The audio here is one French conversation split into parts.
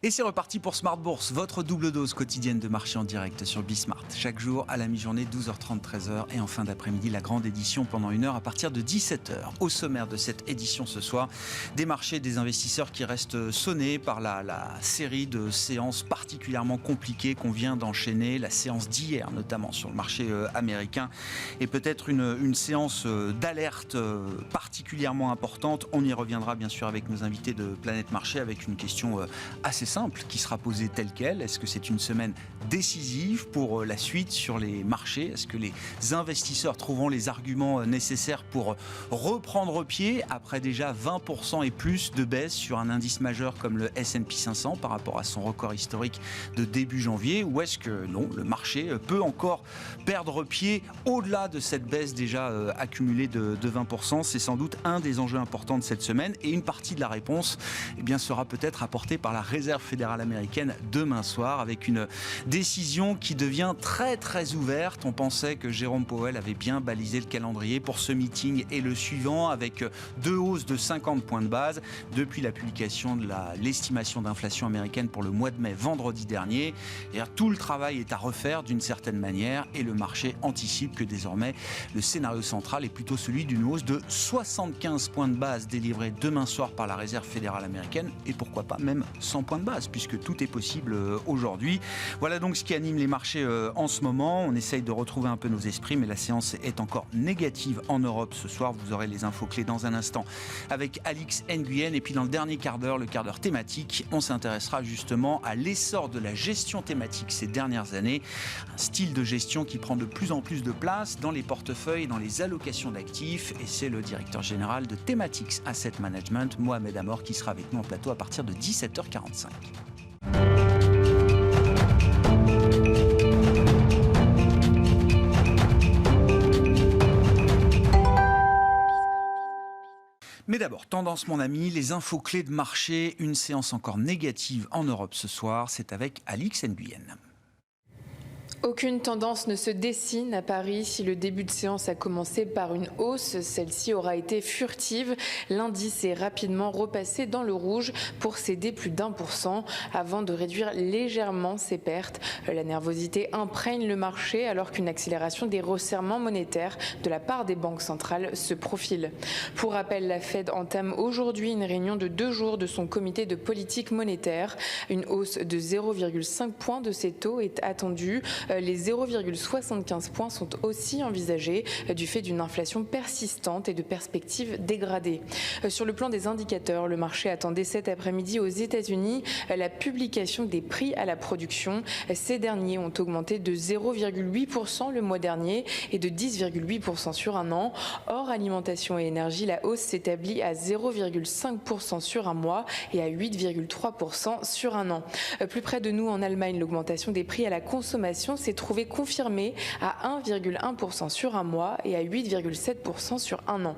Et c'est reparti pour Smart Bourse, votre double dose quotidienne de marché en direct sur Bismart. Chaque jour à la mi-journée, 12h30, 13h et en fin d'après-midi, la grande édition pendant 1 heure à partir de 17h. Au sommaire de cette édition ce soir, des marchés, des investisseurs qui restent sonnés par la série de séances particulièrement compliquées qu'on vient d'enchaîner. La séance d'hier notamment sur le marché américain et peut-être une séance d'alerte particulièrement importante. On y reviendra bien sûr avec nos invités de Planète Marché avec une question assez simple qui sera posée telle qu'elle. Est-ce que c'est une semaine décisive pour la suite sur les marchés? Est-ce que les investisseurs trouveront les arguments nécessaires pour reprendre pied après déjà 20% et plus de baisse sur un indice majeur comme le S&P 500 par rapport à son record historique de début janvier? Ou est-ce que non, le marché peut encore perdre pied au-delà de cette baisse déjà accumulée de 20%? C'est sans doute un des enjeux importants de cette semaine et une partie de la réponse sera peut-être apportée par la Réserve fédérale américaine demain soir avec une décision qui devient très très ouverte. On pensait que Jérôme Powell avait bien balisé le calendrier pour ce meeting et le suivant avec 2 hausses de 50 points de base depuis la publication de l'estimation d'inflation américaine pour le mois de mai vendredi dernier. Et tout le travail est à refaire d'une certaine manière et le marché anticipe que désormais le scénario central est plutôt celui d'une hausse de 75 points de base délivrée demain soir par la Réserve fédérale américaine et pourquoi pas même 100 points de base puisque tout est possible aujourd'hui. Voilà donc ce qui anime les marchés en ce moment. On essaye de retrouver un peu nos esprits mais la séance est encore négative en Europe ce soir. Vous aurez les infos clés dans un instant avec Alix Nguyen et puis dans le dernier quart d'heure, le quart d'heure thématique, on s'intéressera justement à l'essor de la gestion thématique ces dernières années. Un style de gestion qui prend de plus en plus de place dans les portefeuilles et dans les allocations d'actifs et c'est le directeur général de Thematics Asset Management, Mohamed Amor, qui sera avec nous en plateau à partir de 17h45. Mais d'abord, tendance mon ami, les infos clés de marché, une séance encore négative en Europe ce soir, c'est avec Alix Nguyen. Aucune tendance ne se dessine à Paris. Si le début de séance a commencé par une hausse, celle-ci aura été furtive. L'indice est rapidement repassé dans le rouge pour céder plus d'1% avant de réduire légèrement ses pertes. La nervosité imprègne le marché alors qu'une accélération des resserrements monétaires de la part des banques centrales se profile. Pour rappel, la Fed entame aujourd'hui une réunion de 2 jours de son comité de politique monétaire. Une hausse de 0,5 points de ses taux est attendue. Les 0,75 points sont aussi envisagés du fait d'une inflation persistante et de perspectives dégradées. Sur le plan des indicateurs, le marché attendait cet après-midi aux États-Unis la publication des prix à la production. Ces derniers ont augmenté de 0,8% le mois dernier et de 10,8% sur un an. Hors alimentation et énergie, la hausse s'établit à 0,5% sur un mois et à 8,3% sur un an. Plus près de nous en Allemagne, l'augmentation des prix à la consommation s'est trouvée confirmée à 1,1% sur un mois et à 8,7% sur un an.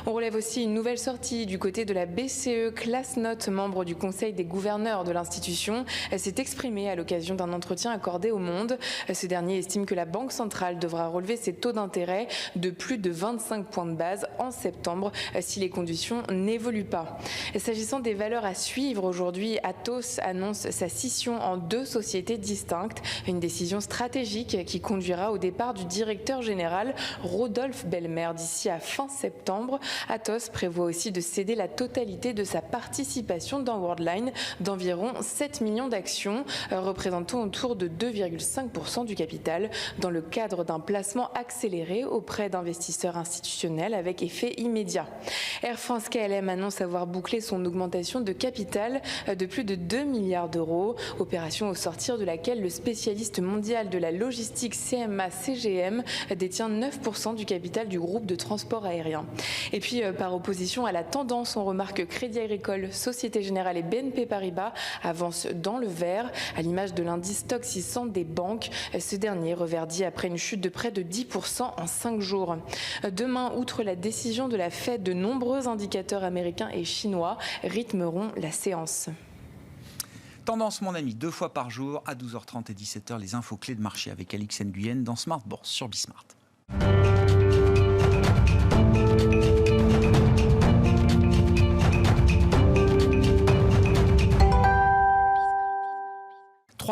On relève aussi une nouvelle sortie du côté de la BCE. Classnot, membre du conseil des gouverneurs de l'institution, s'est exprimée à l'occasion d'un entretien accordé au Monde. Ce dernier estime que la Banque centrale devra relever ses taux d'intérêt de plus de 25 points de base en septembre si les conditions n'évoluent pas. S'agissant des valeurs à suivre aujourd'hui, Atos annonce sa scission en 2 sociétés distinctes, une décision stratégique qui conduira au départ du directeur général Rodolphe Belmer d'ici à fin septembre. Atos prévoit aussi de céder la totalité de sa participation dans Worldline d'environ 7 millions d'actions, représentant autour de 2,5% du capital, dans le cadre d'un placement accéléré auprès d'investisseurs institutionnels avec effet immédiat. Air France KLM annonce avoir bouclé son augmentation de capital de plus de 2 milliards d'euros, opération au sortir de laquelle le spécialiste mondial de la logistique CMA CGM détient 9% du capital du groupe de transport aérien. Et puis par opposition à la tendance, on remarque que Crédit Agricole, Société Générale et BNP Paribas avancent dans le vert, à l'image de l'indice Stoxx 600 des banques. Ce dernier reverdit après une chute de près de 10% en 5 jours. Demain, outre la décision de la Fed, de nombreux indicateurs américains et chinois rythmeront la séance. Tendance mon ami, 2 fois par jour à 12h30 et 17h, les infos clés de marché avec Alix Nguyen dans Smart Bourse sur Bismart.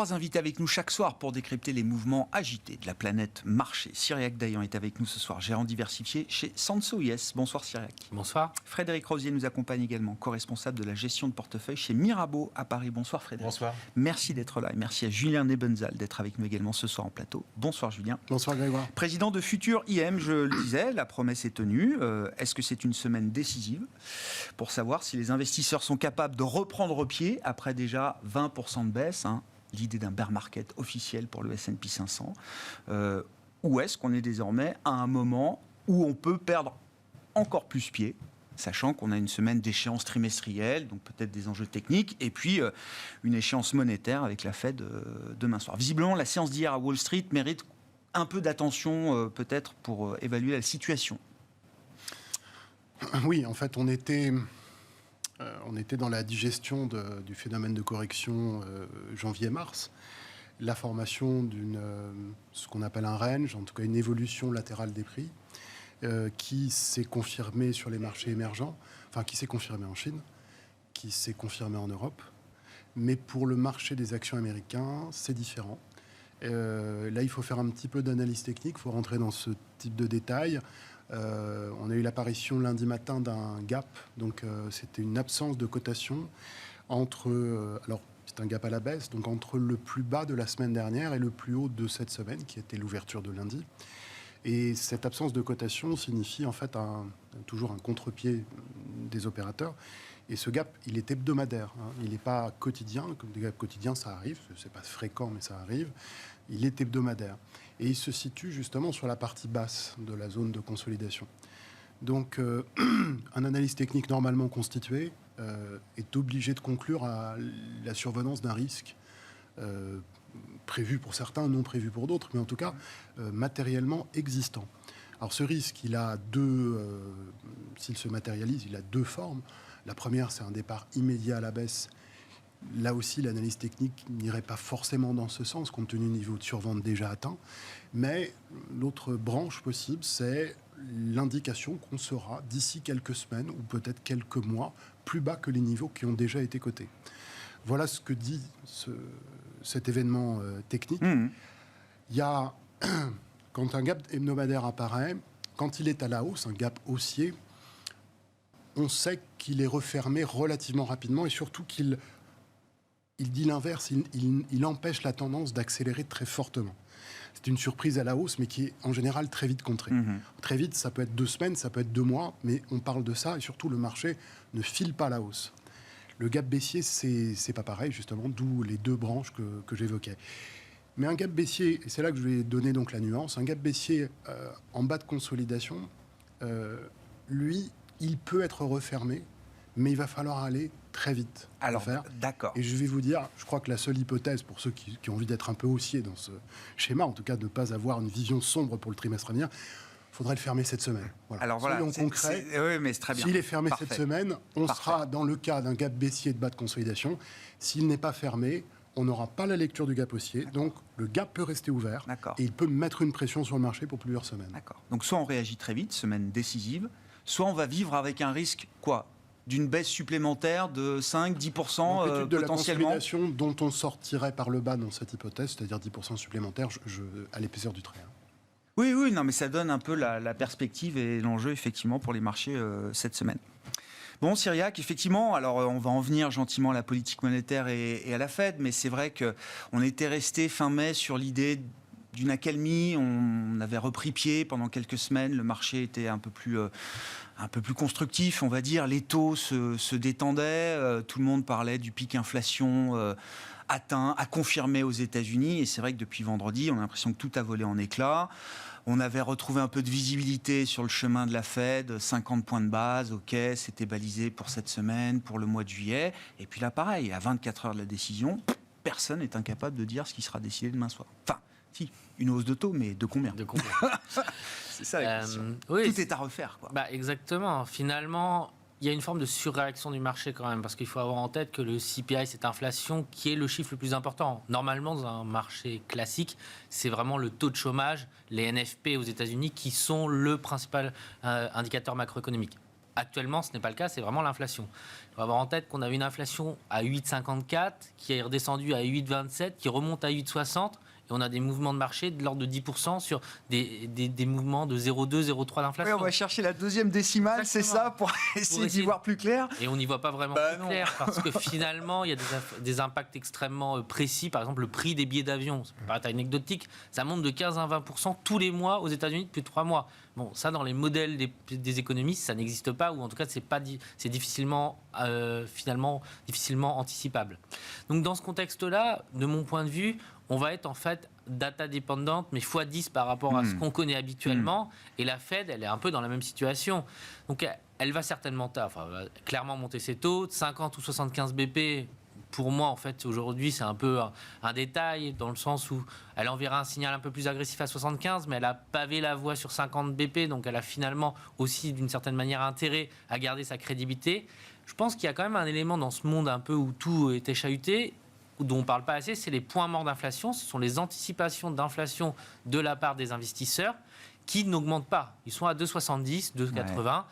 3 invités avec nous chaque soir pour décrypter les mouvements agités de la planète marché. Cyriaque Dayan est avec nous ce soir, gérant diversifié chez Sanso Yes. Bonsoir Cyriaque. Bonsoir. Frédéric Rosier nous accompagne également, co-responsable de la gestion de portefeuille chez Mirabeau à Paris. Bonsoir Frédéric. Bonsoir. Merci d'être là et merci à Julien Nebenzal d'être avec nous également ce soir en plateau. Bonsoir Julien. Bonsoir Grégoire. Président de Futur IM, je le disais, la promesse est tenue. Est-ce que c'est une semaine décisive pour savoir si les investisseurs sont capables de reprendre pied après déjà 20% de baisse, l'idée d'un bear market officiel pour le S&P 500, ou est-ce qu'on est désormais à un moment où on peut perdre encore plus pied, sachant qu'on a une semaine d'échéance trimestrielle, donc peut-être des enjeux techniques, et puis une échéance monétaire avec la Fed demain soir. Visiblement, la séance d'hier à Wall Street mérite un peu d'attention peut-être pour évaluer la situation. Oui, en fait, on était dans la digestion du phénomène de correction janvier-mars, la formation ce qu'on appelle un range, en tout cas une évolution latérale des prix, qui s'est confirmée sur les marchés émergents, enfin qui s'est confirmée en Chine, qui s'est confirmée en Europe. Mais pour le marché des actions américains, c'est différent. Là, il faut faire un petit peu d'analyse technique, il faut rentrer dans ce type de détails. On a eu l'apparition lundi matin d'un gap, donc c'était une absence de cotation entre, alors c'est un gap à la baisse, donc entre le plus bas de la semaine dernière et le plus haut de cette semaine, qui était l'ouverture de lundi. Et cette absence de cotation signifie en fait toujours un contre-pied des opérateurs. Et ce gap, il est hebdomadaire, il n'est pas quotidien, comme des gaps quotidiens, ça arrive, c'est pas fréquent, mais ça arrive. Il est hebdomadaire. Et il se situe justement sur la partie basse de la zone de consolidation. Donc, un analyste technique normalement constitué est obligé de conclure à la survenance d'un risque prévu pour certains, non prévu pour d'autres, mais en tout cas matériellement existant. Alors, ce risque, il a s'il se matérialise, il a deux formes. La première, c'est un départ immédiat à la baisse. Là aussi, l'analyse technique n'irait pas forcément dans ce sens, compte tenu du niveau de survente déjà atteint. Mais l'autre branche possible, c'est l'indication qu'on sera, d'ici quelques semaines ou peut-être quelques mois, plus bas que les niveaux qui ont déjà été cotés. Voilà ce que dit cet événement technique. Il y a, quand un gap hebdomadaire apparaît, quand il est à la hausse, un gap haussier, on sait qu'il est refermé relativement rapidement et surtout qu'il dit l'inverse, il empêche la tendance d'accélérer très fortement. C'est une surprise à la hausse, mais qui est en général très vite contrée. Très vite, ça peut être 2 semaines, ça peut être 2 mois, mais on parle de ça, et surtout le marché ne file pas la hausse. Le gap baissier, c'est pas pareil, justement, d'où les deux branches que j'évoquais. Mais un gap baissier, et c'est là que je vais donner donc la nuance, un gap baissier en bas de consolidation, lui, il peut être refermé, mais il va falloir aller très vite. Alors, d'accord. Et je vais vous dire, je crois que la seule hypothèse pour ceux qui ont envie d'être un peu haussiers dans ce schéma, en tout cas de ne pas avoir une vision sombre pour le trimestre à venir, il faudrait le fermer cette semaine. Voilà. Alors voilà, soyons concrets. Oui, mais c'est très bien. S'il est fermé cette semaine, on sera dans le cas d'un gap baissier de bas de consolidation. S'il n'est pas fermé, on n'aura pas la lecture du gap haussier. Donc, le gap peut rester ouvert. Et il peut mettre une pression sur le marché pour plusieurs semaines. D'accord. Donc, soit on réagit très vite, semaine décisive, soit on va vivre avec un risque, quoi, d'une baisse supplémentaire de 5-10% potentiellement. De la consolidation dont on sortirait par le bas dans cette hypothèse, c'est-à-dire 10% supplémentaire à l'épaisseur du trait. Oui, non, mais ça donne un peu la perspective et l'enjeu, effectivement, pour les marchés cette semaine. Bon, Cyriaque, effectivement, alors on va en venir gentiment à la politique monétaire et à la Fed, mais c'est vrai qu'on était resté fin mai sur l'idée d'une accalmie. On avait repris pied pendant quelques semaines, le marché était un peu plus constructif, on va dire. Les taux se détendaient, tout le monde parlait du pic inflation atteint, à confirmer aux États-Unis. Et c'est vrai que depuis vendredi, on a l'impression que tout a volé en éclats. On avait retrouvé un peu de visibilité sur le chemin de la Fed, 50 points de base, ok, c'était balisé pour cette semaine, pour le mois de juillet. Et puis là, pareil, à 24 heures de la décision, personne n'est incapable de dire ce qui sera décidé demain soir. Enfin, si, une hausse de taux, mais de combien ? C'est ça la question. Oui, tout est à refaire, quoi. Exactement. Finalement, il y a une forme de surréaction du marché quand même, parce qu'il faut avoir en tête que le CPI, cette inflation, qui est le chiffre le plus important. Normalement, dans un marché classique, c'est vraiment le taux de chômage, les NFP aux États-Unis, qui sont le principal indicateur macroéconomique. Actuellement, ce n'est pas le cas, c'est vraiment l'inflation. Il faut avoir en tête qu'on a une inflation à 8,54, qui est redescendue à 8,27, qui remonte à 8,60. Et on a des mouvements de marché de l'ordre de 10% sur des mouvements de 0,2, 0,3 d'inflation. Oui, on va chercher la deuxième décimale, Exactement. c'est ça, pour essayer d'y voir plus clair. Et on n'y voit pas vraiment plus clair, parce que finalement, il y a des impacts extrêmement précis. Par exemple, le prix des billets d'avion, ça peut paraître anecdotique, ça monte de 15 à 20% tous les mois aux États-Unis depuis 3 mois. Bon, ça, dans les modèles des économistes, ça n'existe pas, ou en tout cas, c'est difficilement anticipable. Donc, dans ce contexte-là, de mon point de vue, on va être en fait data dépendante, mais x10 par rapport à ce qu'on connaît habituellement. Et la Fed, elle est un peu dans la même situation. Donc, elle va certainement clairement monter ses taux. 50 ou 75 BP, pour moi, en fait, aujourd'hui, c'est un peu un détail, dans le sens où elle enverra un signal un peu plus agressif à 75, mais elle a pavé la voie sur 50 BP, donc elle a finalement aussi, d'une certaine manière, intérêt à garder sa crédibilité. Je pense qu'il y a quand même un élément dans ce monde un peu où tout était chahuté, dont on ne parle pas assez, c'est les points morts d'inflation. Ce sont les anticipations d'inflation de la part des investisseurs qui n'augmentent pas. Ils sont à 2,70, 2,80,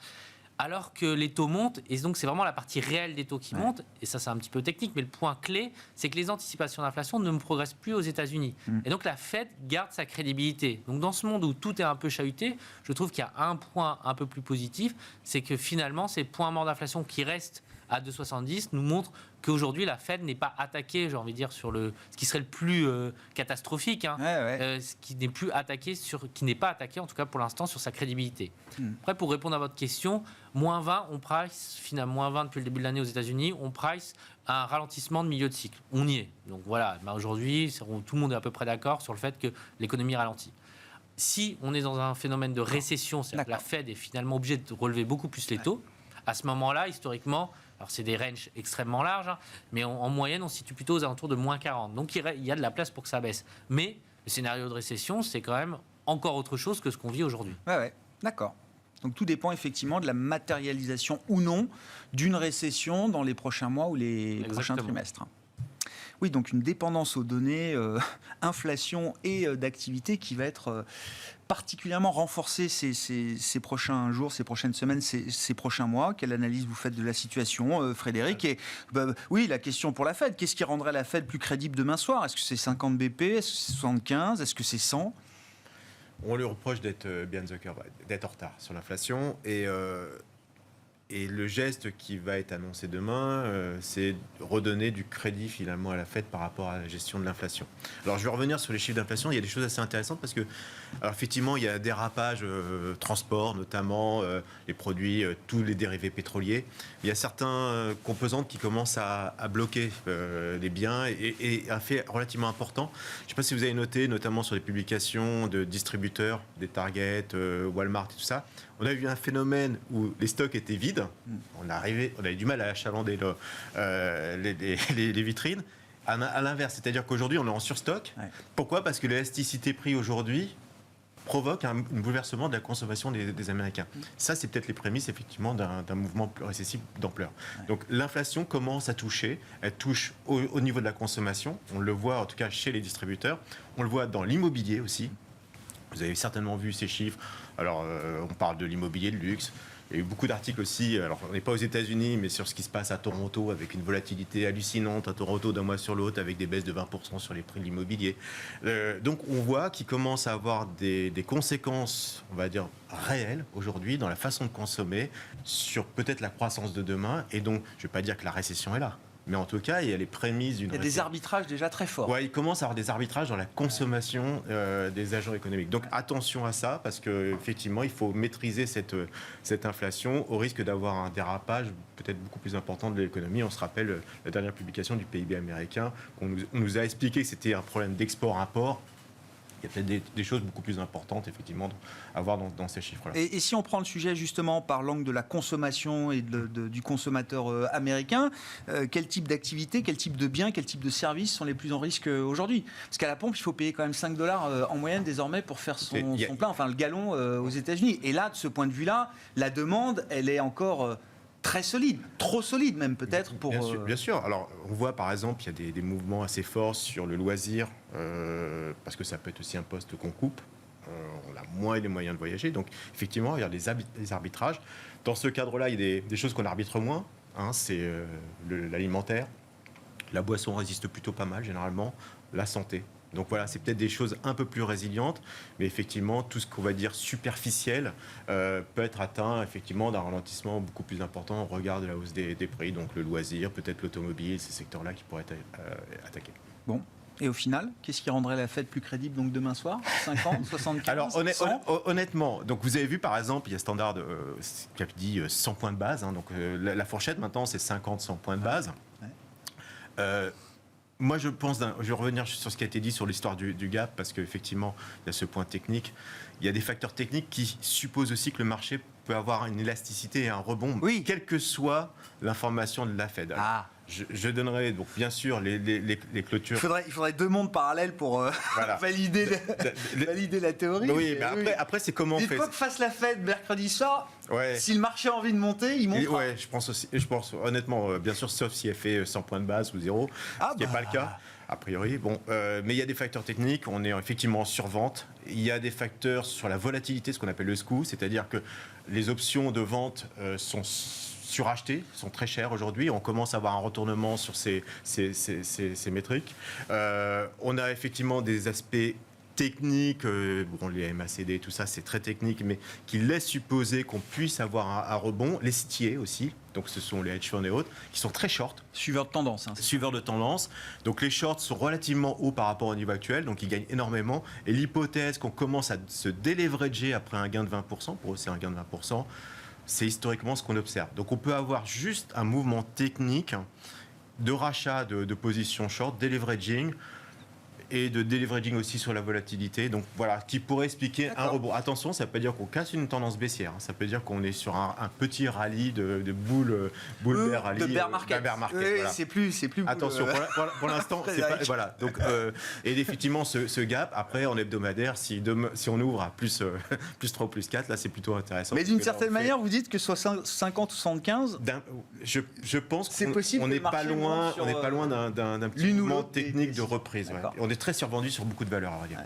alors que les taux montent. Et donc, c'est vraiment la partie réelle des taux qui montent. Et ça, c'est un petit peu technique. Mais le point clé, c'est que les anticipations d'inflation ne progressent plus aux États-Unis. Et donc, la Fed garde sa crédibilité. Donc, dans ce monde où tout est un peu chahuté, je trouve qu'il y a un point un peu plus positif. C'est que finalement, ces points morts d'inflation qui restent à 2,70 nous montrent qu'aujourd'hui, la Fed n'est pas attaquée, j'ai envie de dire, sur ce qui serait le plus catastrophique, ce qui n'est plus attaqué, qui n'est pas attaqué, en tout cas pour l'instant, sur sa crédibilité. Après, pour répondre à votre question, moins 20, on price, finalement, moins 20 depuis le début de l'année aux États-Unis, on price un ralentissement de milieu de cycle. On y est. Donc voilà, aujourd'hui, tout le monde est à peu près d'accord sur le fait que l'économie ralentit. Si on est dans un phénomène de récession, c'est-à-dire que la Fed est finalement obligée de relever beaucoup plus les taux, à ce moment-là, historiquement, alors c'est des ranges extrêmement larges, mais en moyenne, on se situe plutôt aux alentours de moins 40. Donc il y a de la place pour que ça baisse. Mais le scénario de récession, c'est quand même encore autre chose que ce qu'on vit aujourd'hui. Ouais, d'accord. Donc tout dépend effectivement de la matérialisation ou non d'une récession dans les prochains mois ou les prochains trimestres. Oui, donc une dépendance aux données, inflation et d'activité qui va être particulièrement renforcée ces prochains jours, ces prochaines semaines, ces prochains mois. Quelle analyse vous faites de la situation, Frédéric? Et oui, la question pour la Fed, qu'est-ce qui rendrait la Fed plus crédible demain soir? Est-ce que c'est 50 BP? Est-ce que c'est 75? Est-ce que c'est 100? On lui reproche d'être behind the curve, d'être en retard sur l'inflation. Et le geste qui va être annoncé demain, c'est redonner du crédit finalement à la Fed par rapport à la gestion de l'inflation. Alors je vais revenir sur les chiffres d'inflation. Il y a des choses assez intéressantes parce que, alors effectivement, il y a des dérapages transport, notamment les produits, tous les dérivés pétroliers. Il y a certains composantes qui commencent à bloquer les biens et un fait relativement important. Je ne sais pas si vous avez noté, notamment sur les publications de distributeurs, des Target, Walmart et tout ça. On a eu un phénomène où les stocks étaient vides. On a eu du mal à achalander les vitrines. À l'inverse, c'est-à-dire qu'aujourd'hui, on est en surstock. Ouais. Pourquoi? Parce que l'élasticité prix aujourd'hui provoque un bouleversement de la consommation des Américains. Ça, c'est peut-être les prémices, effectivement, d'un mouvement plus récessif d'ampleur. Ouais. Donc, l'inflation commence à toucher. Elle touche au niveau de la consommation. On le voit, en tout cas, chez les distributeurs. On le voit dans l'immobilier aussi. Vous avez certainement vu ces chiffres. Alors, on parle de l'immobilier de luxe. Il y a eu beaucoup d'articles aussi. Alors, on n'est pas aux États-Unis, mais sur ce qui se passe à Toronto, avec une volatilité hallucinante à Toronto d'un mois sur l'autre, avec des baisses de 20% sur les prix de l'immobilier. Donc, on voit qu'il commence à avoir des conséquences, on va dire, réelles aujourd'hui dans la façon de consommer, sur peut-être la croissance de demain. Et donc, je ne vais pas dire que la récession est là. Mais en tout cas, il y a les prémices d'une... Il y a des arbitrages déjà très forts. Ouais, il commence à avoir des arbitrages dans la consommation des agents économiques. Donc attention à ça, parce qu'effectivement, il faut maîtriser cette inflation au risque d'avoir un dérapage peut-être beaucoup plus important de l'économie. On se rappelle la dernière publication du PIB américain, on nous a expliqué que c'était un problème d'export-import. Il y a peut-être des choses beaucoup plus importantes, effectivement, à voir dans ces chiffres-là. Et si on prend le sujet, justement, par l'angle de la consommation et du consommateur américain, quel type d'activité, quel type de biens, quel type de services sont les plus en risque aujourd'hui? Parce qu'à la pompe, il faut payer quand même $5 en moyenne désormais pour faire son plein, enfin le gallon aux États-Unis. Et là, de ce point de vue-là, la demande, elle est encore... très solide, trop solide même peut-être pour... Bien sûr. Alors on voit par exemple il y a des mouvements assez forts sur le loisir, parce que ça peut être aussi un poste qu'on coupe. on a moins les moyens de voyager. Donc, effectivement, il y a des arbitrages. Dans ce cadre-là, il y a des choses qu'on arbitre moins. C'est l'alimentaire. La boisson résiste plutôt pas mal, généralement. La santé. Donc voilà, c'est peut-être des choses un peu plus résilientes, mais effectivement, tout ce qu'on va dire superficiel peut être atteint effectivement d'un ralentissement beaucoup plus important au regard de la hausse des prix. Donc le loisir, peut-être l'automobile, ces secteurs-là qui pourraient être attaqués. Bon. Et au final, qu'est-ce qui rendrait la Fed plus crédible donc demain soir 50, 75, Alors 100 honnêtement, donc vous avez vu par exemple, il y a Standard qui a dit 100 points de base. Donc la fourchette maintenant, c'est 50-100 points de base. Ouais. Moi, je vais revenir sur ce qui a été dit sur l'histoire du gap, parce qu'effectivement, il y a ce point technique. Il y a des facteurs techniques qui supposent aussi que le marché peut avoir une élasticité et un rebond, quelle que soit l'information de la Fed. Alors, je donnerai donc bien sûr les clôtures. Il faudrait deux mondes parallèles pour valider la théorie. Oui, mais après c'est comment on fait. Dites-moi que fasse la Fed mercredi soir. Ouais. Si le marché a envie de monter, il monte. Ouais, je pense honnêtement, bien sûr, sauf si elle fait 100 points de base ou 0, ce qui n'est pas le cas. A priori, mais il y a des facteurs techniques, on est effectivement en survente. Il y a des facteurs sur la volatilité, ce qu'on appelle le SKU, c'est-à-dire que les options de vente sont surachetées, sont très chères aujourd'hui. On commence à avoir un retournement sur ces métriques. On a effectivement des aspects techniques, les MACD, tout ça, c'est très technique, mais qui laissent supposer qu'on puisse avoir un rebond. Les CTA aussi, donc ce sont les hedge funds et autres, qui sont très short. Suiveurs de tendance. Suiveurs de tendance. Donc les shorts sont relativement hauts par rapport au niveau actuel, donc ils gagnent énormément. Et l'hypothèse qu'on commence à se déleverager après un gain de 20%, pour eux c'est un gain de 20%, c'est historiquement ce qu'on observe. Donc on peut avoir juste un mouvement technique de rachat de positions short, deleveraging, et de deleveraging aussi sur la volatilité. Donc voilà, qui pourrait expliquer un rebond. Attention, ça ne veut pas dire qu'on casse une tendance baissière. Ça peut dire qu'on est sur un petit rallye de bull bear rally. De bear market. Voilà. C'est plus attention, pour l'instant, c'est pas... Voilà. Donc, et effectivement, ce gap, après, en hebdomadaire, si on ouvre à plus 3 ou plus 4, là, c'est plutôt intéressant. Mais d'une certaine manière, vous dites que soit 50 ou 75, je pense qu'on n'est pas loin d'un petit mouvement technique de reprise. Ouais. On est très survendu sur beaucoup de valeurs, à vrai dire. Ouais.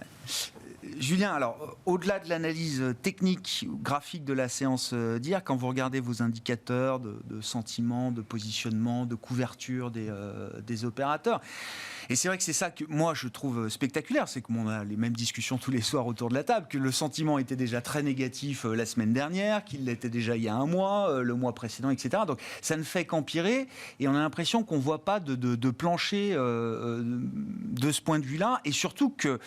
Julien, alors, au-delà de l'analyse technique ou graphique de la séance d'hier, quand vous regardez vos indicateurs de sentiment, de positionnement, de couverture des opérateurs, et c'est vrai que c'est ça que moi je trouve spectaculaire, c'est qu'on a les mêmes discussions tous les soirs autour de la table, que le sentiment était déjà très négatif la semaine dernière, qu'il l'était déjà il y a un mois, le mois précédent, etc. Donc ça ne fait qu'empirer, et on a l'impression qu'on ne voit pas de plancher de ce point de vue-là, et surtout que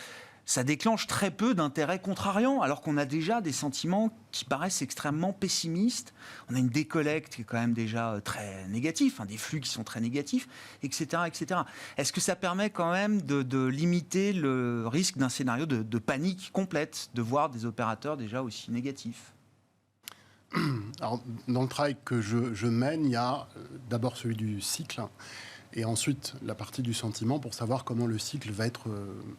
ça déclenche très peu d'intérêt contrariant, alors qu'on a déjà des sentiments qui paraissent extrêmement pessimistes. On a une décollecte qui est quand même déjà très négative, des flux qui sont très négatifs, etc., etc. Est-ce que ça permet quand même de limiter le risque d'un scénario de panique complète, de voir des opérateurs déjà aussi négatifs ? Alors, dans le travail que je mène, il y a d'abord celui du cycle, et ensuite la partie du sentiment pour savoir comment le cycle va être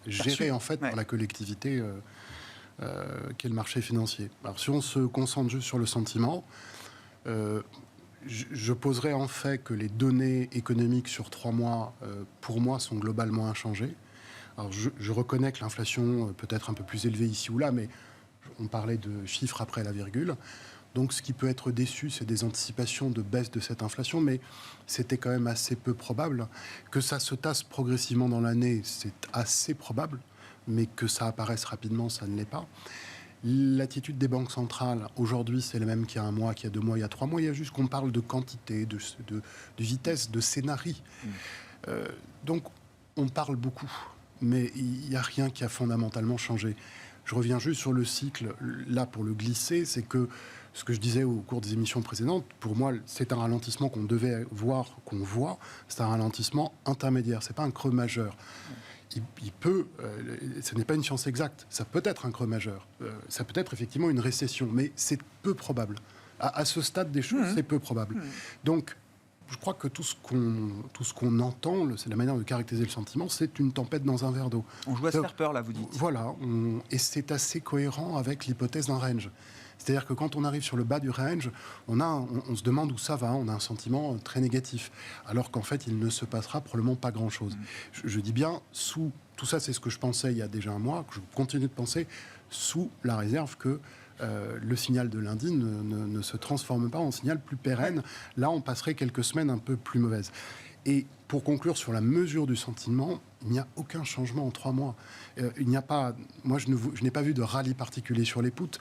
géré en fait par la collectivité qu'est le marché financier. Alors si on se concentre juste sur le sentiment, je poserais en fait que les données économiques sur 3 mois, pour moi, sont globalement inchangées. Alors je reconnais que l'inflation peut être un peu plus élevée ici ou là, mais on parlait de chiffres après la virgule. Donc ce qui peut être déçu, c'est des anticipations de baisse de cette inflation, mais c'était quand même assez peu probable. Que ça se tasse progressivement dans l'année, c'est assez probable, mais que ça apparaisse rapidement, ça ne l'est pas. L'attitude des banques centrales, aujourd'hui, c'est la même qu'il y a un mois, qu'il y a 2 mois, il y a 3 mois. Il y a juste qu'on parle de quantité, de vitesse, de scénario. Donc on parle beaucoup, mais il n'y a rien qui a fondamentalement changé. Je reviens juste sur le cycle, là, pour le glisser, c'est que ce que je disais au cours des émissions précédentes, pour moi, c'est un ralentissement qu'on devait voir, qu'on voit. C'est un ralentissement intermédiaire, c'est pas un creux majeur. Il peut, ce n'est pas une science exacte, ça peut être un creux majeur, ça peut être effectivement une récession, mais c'est peu probable. À ce stade des choses, c'est peu probable. Donc, je crois que tout ce qu'on entend, c'est la manière de caractériser le sentiment, c'est une tempête dans un verre d'eau. On joue à se faire peur, là, vous dites. Voilà, et c'est assez cohérent avec l'hypothèse d'un range. C'est-à-dire que quand on arrive sur le bas du range, on se demande où ça va, on a un sentiment très négatif, alors qu'en fait, il ne se passera probablement pas grand-chose. Je dis bien, tout ça, c'est ce que je pensais il y a déjà un mois, que je continue de penser, sous la réserve que le signal de lundi ne se transforme pas en signal plus pérenne. Là, on passerait quelques semaines un peu plus mauvaises. Et pour conclure sur la mesure du sentiment, il n'y a aucun changement en 3 mois. Il n'y a pas, moi, je n'ai pas vu de rallye particulier sur les puts.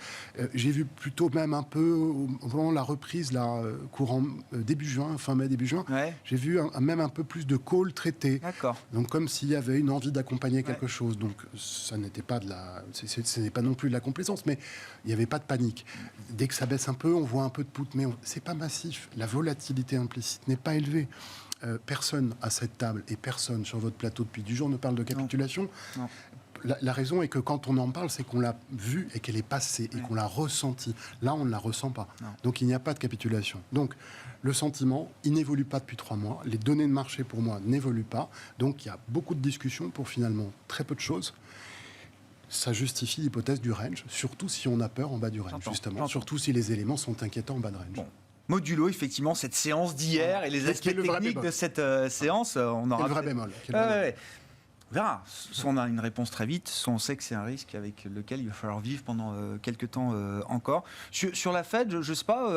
J'ai vu plutôt même un peu, au moment de la reprise, là, courant début juin, fin mai, début juin, j'ai vu même un peu plus de calls traités. D'accord. Donc comme s'il y avait une envie d'accompagner quelque chose. Donc ça n'était pas ce n'est pas non plus de la complaisance, mais il n'y avait pas de panique. Dès que ça baisse un peu, on voit un peu de put, mais c'est pas massif. La volatilité implicite n'est pas élevée. Personne à cette table et personne sur votre plateau depuis 10 jours ne parle de capitulation. Non. La raison est que quand on en parle, c'est qu'on l'a vue et qu'elle est passée et qu'on l'a ressentie. Là, on ne la ressent pas. Non. Donc, il n'y a pas de capitulation. Donc, le sentiment, il n'évolue pas depuis 3 mois. Les données de marché, pour moi, n'évoluent pas. Donc, il y a beaucoup de discussions pour finalement très peu de choses. Ça justifie l'hypothèse du range, surtout si on a peur en bas du range, justement. Surtout si les éléments sont inquiétants en bas de range. Bon. Modulo, effectivement, cette séance d'hier et les aspects techniques de cette séance, on aura... Le vrai bémol. On verra. Soit on a une réponse très vite, soit on sait que c'est un risque avec lequel il va falloir vivre pendant quelques temps encore. Sur la Fed, je ne sais pas,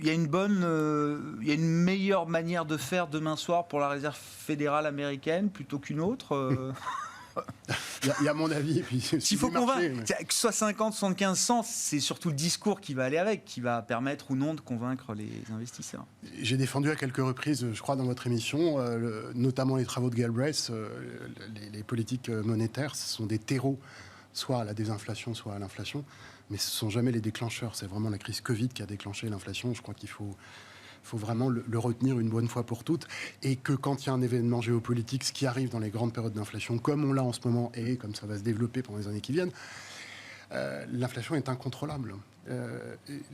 il y a une meilleure manière de faire demain soir pour la Réserve fédérale américaine plutôt qu'une autre Il y a mon avis. S'il faut convaincre, que ce soit 50, 75, 100, c'est surtout le discours qui va aller avec, qui va permettre ou non de convaincre les investisseurs. J'ai défendu à quelques reprises, je crois, dans votre émission, notamment les travaux de Galbraith, les politiques monétaires, ce sont des terreaux, soit à la désinflation, soit à l'inflation, mais ce ne sont jamais les déclencheurs. C'est vraiment la crise Covid qui a déclenché l'inflation. Je crois qu'il faut vraiment le retenir une bonne fois pour toutes, et que quand il y a un événement géopolitique, ce qui arrive dans les grandes périodes d'inflation, comme on l'a en ce moment, et comme ça va se développer pendant les années qui viennent, l'inflation est incontrôlable.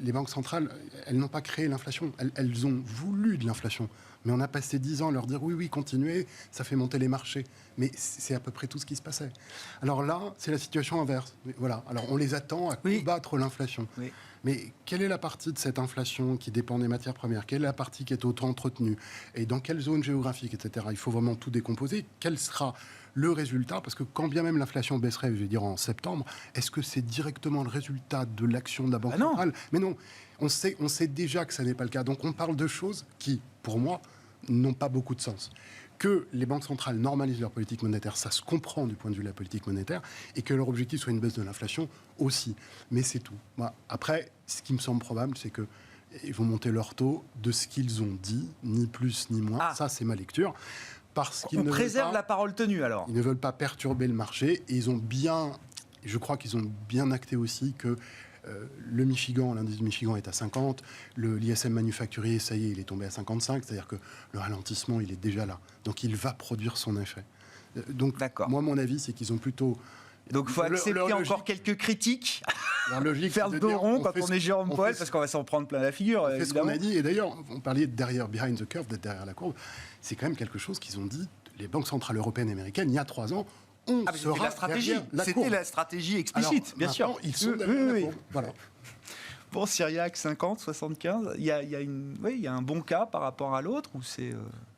Les banques centrales, elles n'ont pas créé l'inflation, elles ont voulu de l'inflation. Mais on a passé 10 ans à leur dire oui, continuez, ça fait monter les marchés. Mais c'est à peu près tout ce qui se passait. Alors là, c'est la situation inverse. Voilà. Alors on les attend à combattre l'inflation. Oui. Mais quelle est la partie de cette inflation qui dépend des matières premières? Quelle est la partie qui est auto-entretenue? Et dans quelle zone géographique, etc. Il faut vraiment tout décomposer. Quel sera le résultat? Parce que quand bien même l'inflation baisserait, je vais dire en septembre, est-ce que c'est directement le résultat de l'action de la Banque centrale? Mais non, on sait déjà que ça n'est pas le cas. Donc on parle de choses qui, pour moi, n'ont pas beaucoup de sens. Que les banques centrales normalisent leur politique monétaire, ça se comprend du point de vue de la politique monétaire, et que leur objectif soit une baisse de l'inflation aussi. Mais c'est tout. Moi, après, ce qui me semble probable, c'est qu'ils vont monter leur taux de ce qu'ils ont dit, ni plus ni moins. Ça, c'est ma lecture. Parce qu'ils préserve la parole tenue, alors. Ils ne veulent pas perturber le marché, et je crois qu'ils ont bien acté aussi que le Michigan, l'indice du Michigan est à 50, l'ISM manufacturier, ça y est, il est tombé à 55, c'est-à-dire que le ralentissement, il est déjà là. Donc il va produire son effet. Donc moi, mon avis, c'est qu'ils ont plutôt... Donc il faut accepter encore quelques critiques, faire le dos rond quand on est Jérôme Powell, parce qu'on va s'en prendre plein la figure. C'est ce qu'on a dit, et d'ailleurs, on parlait behind the curve, d'être derrière la courbe, c'est quand même quelque chose qu'ils ont dit, les banques centrales européennes et américaines, il y a 3 ans, c'était la stratégie. C'était la stratégie explicite. Alors, bien sûr. Ils sont derrière la courbe. Voilà. Bon, Syriac 50, 75, il y a un bon cas par rapport à l'autre, ou c'est...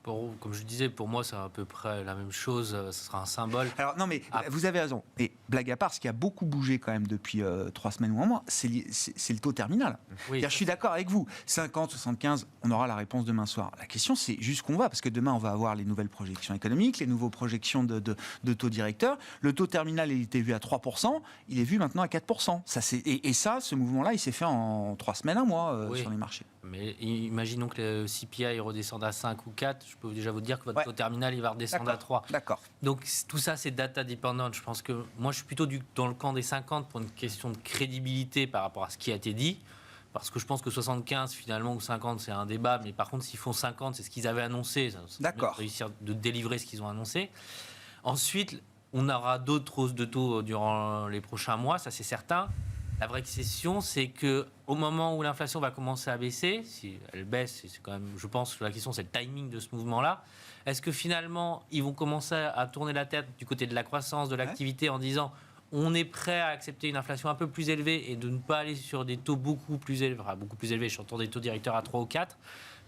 Comme je disais, pour moi, c'est à peu près la même chose. Ce sera un symbole. Alors, non, mais vous avez raison. Et blague à part, ce qui a beaucoup bougé quand même depuis 3 semaines ou un mois, c'est le taux terminal. Oui. Je suis d'accord avec vous. 50, 75, on aura la réponse demain soir. La question, c'est jusqu'où on va, parce que demain, on va avoir les nouvelles projections économiques, les nouvelles projections de taux directeur. Le taux terminal, il était vu à 3%, il est vu maintenant à 4%. Ce mouvement-là, il s'est fait en 3 semaines, un mois sur les marchés. Mais imaginons que le CPI redescende à 5 ou 4, je peux déjà vous dire que votre taux terminal, il va redescendre à 3. D'accord. Donc tout ça, c'est data dependent. Je pense que moi, je suis plutôt dans le camp des 50 pour une question de crédibilité par rapport à ce qui a été dit. Parce que je pense que 75 finalement ou 50, c'est un débat. Mais par contre, s'ils font 50, c'est ce qu'ils avaient annoncé. D'accord. Réussir de délivrer ce qu'ils ont annoncé. Ensuite, on aura d'autres hausses de taux durant les prochains mois, ça c'est certain. La vraie question, c'est qu'au moment où l'inflation va commencer à baisser, si elle baisse, c'est quand même, je pense que la question, c'est le timing de ce mouvement-là. Est-ce que finalement, ils vont commencer à tourner la tête du côté de la croissance, de l'activité, en disant on est prêt à accepter une inflation un peu plus élevée et de ne pas aller sur des taux beaucoup plus élevés, je suis autour des taux directeurs à 3 ou 4,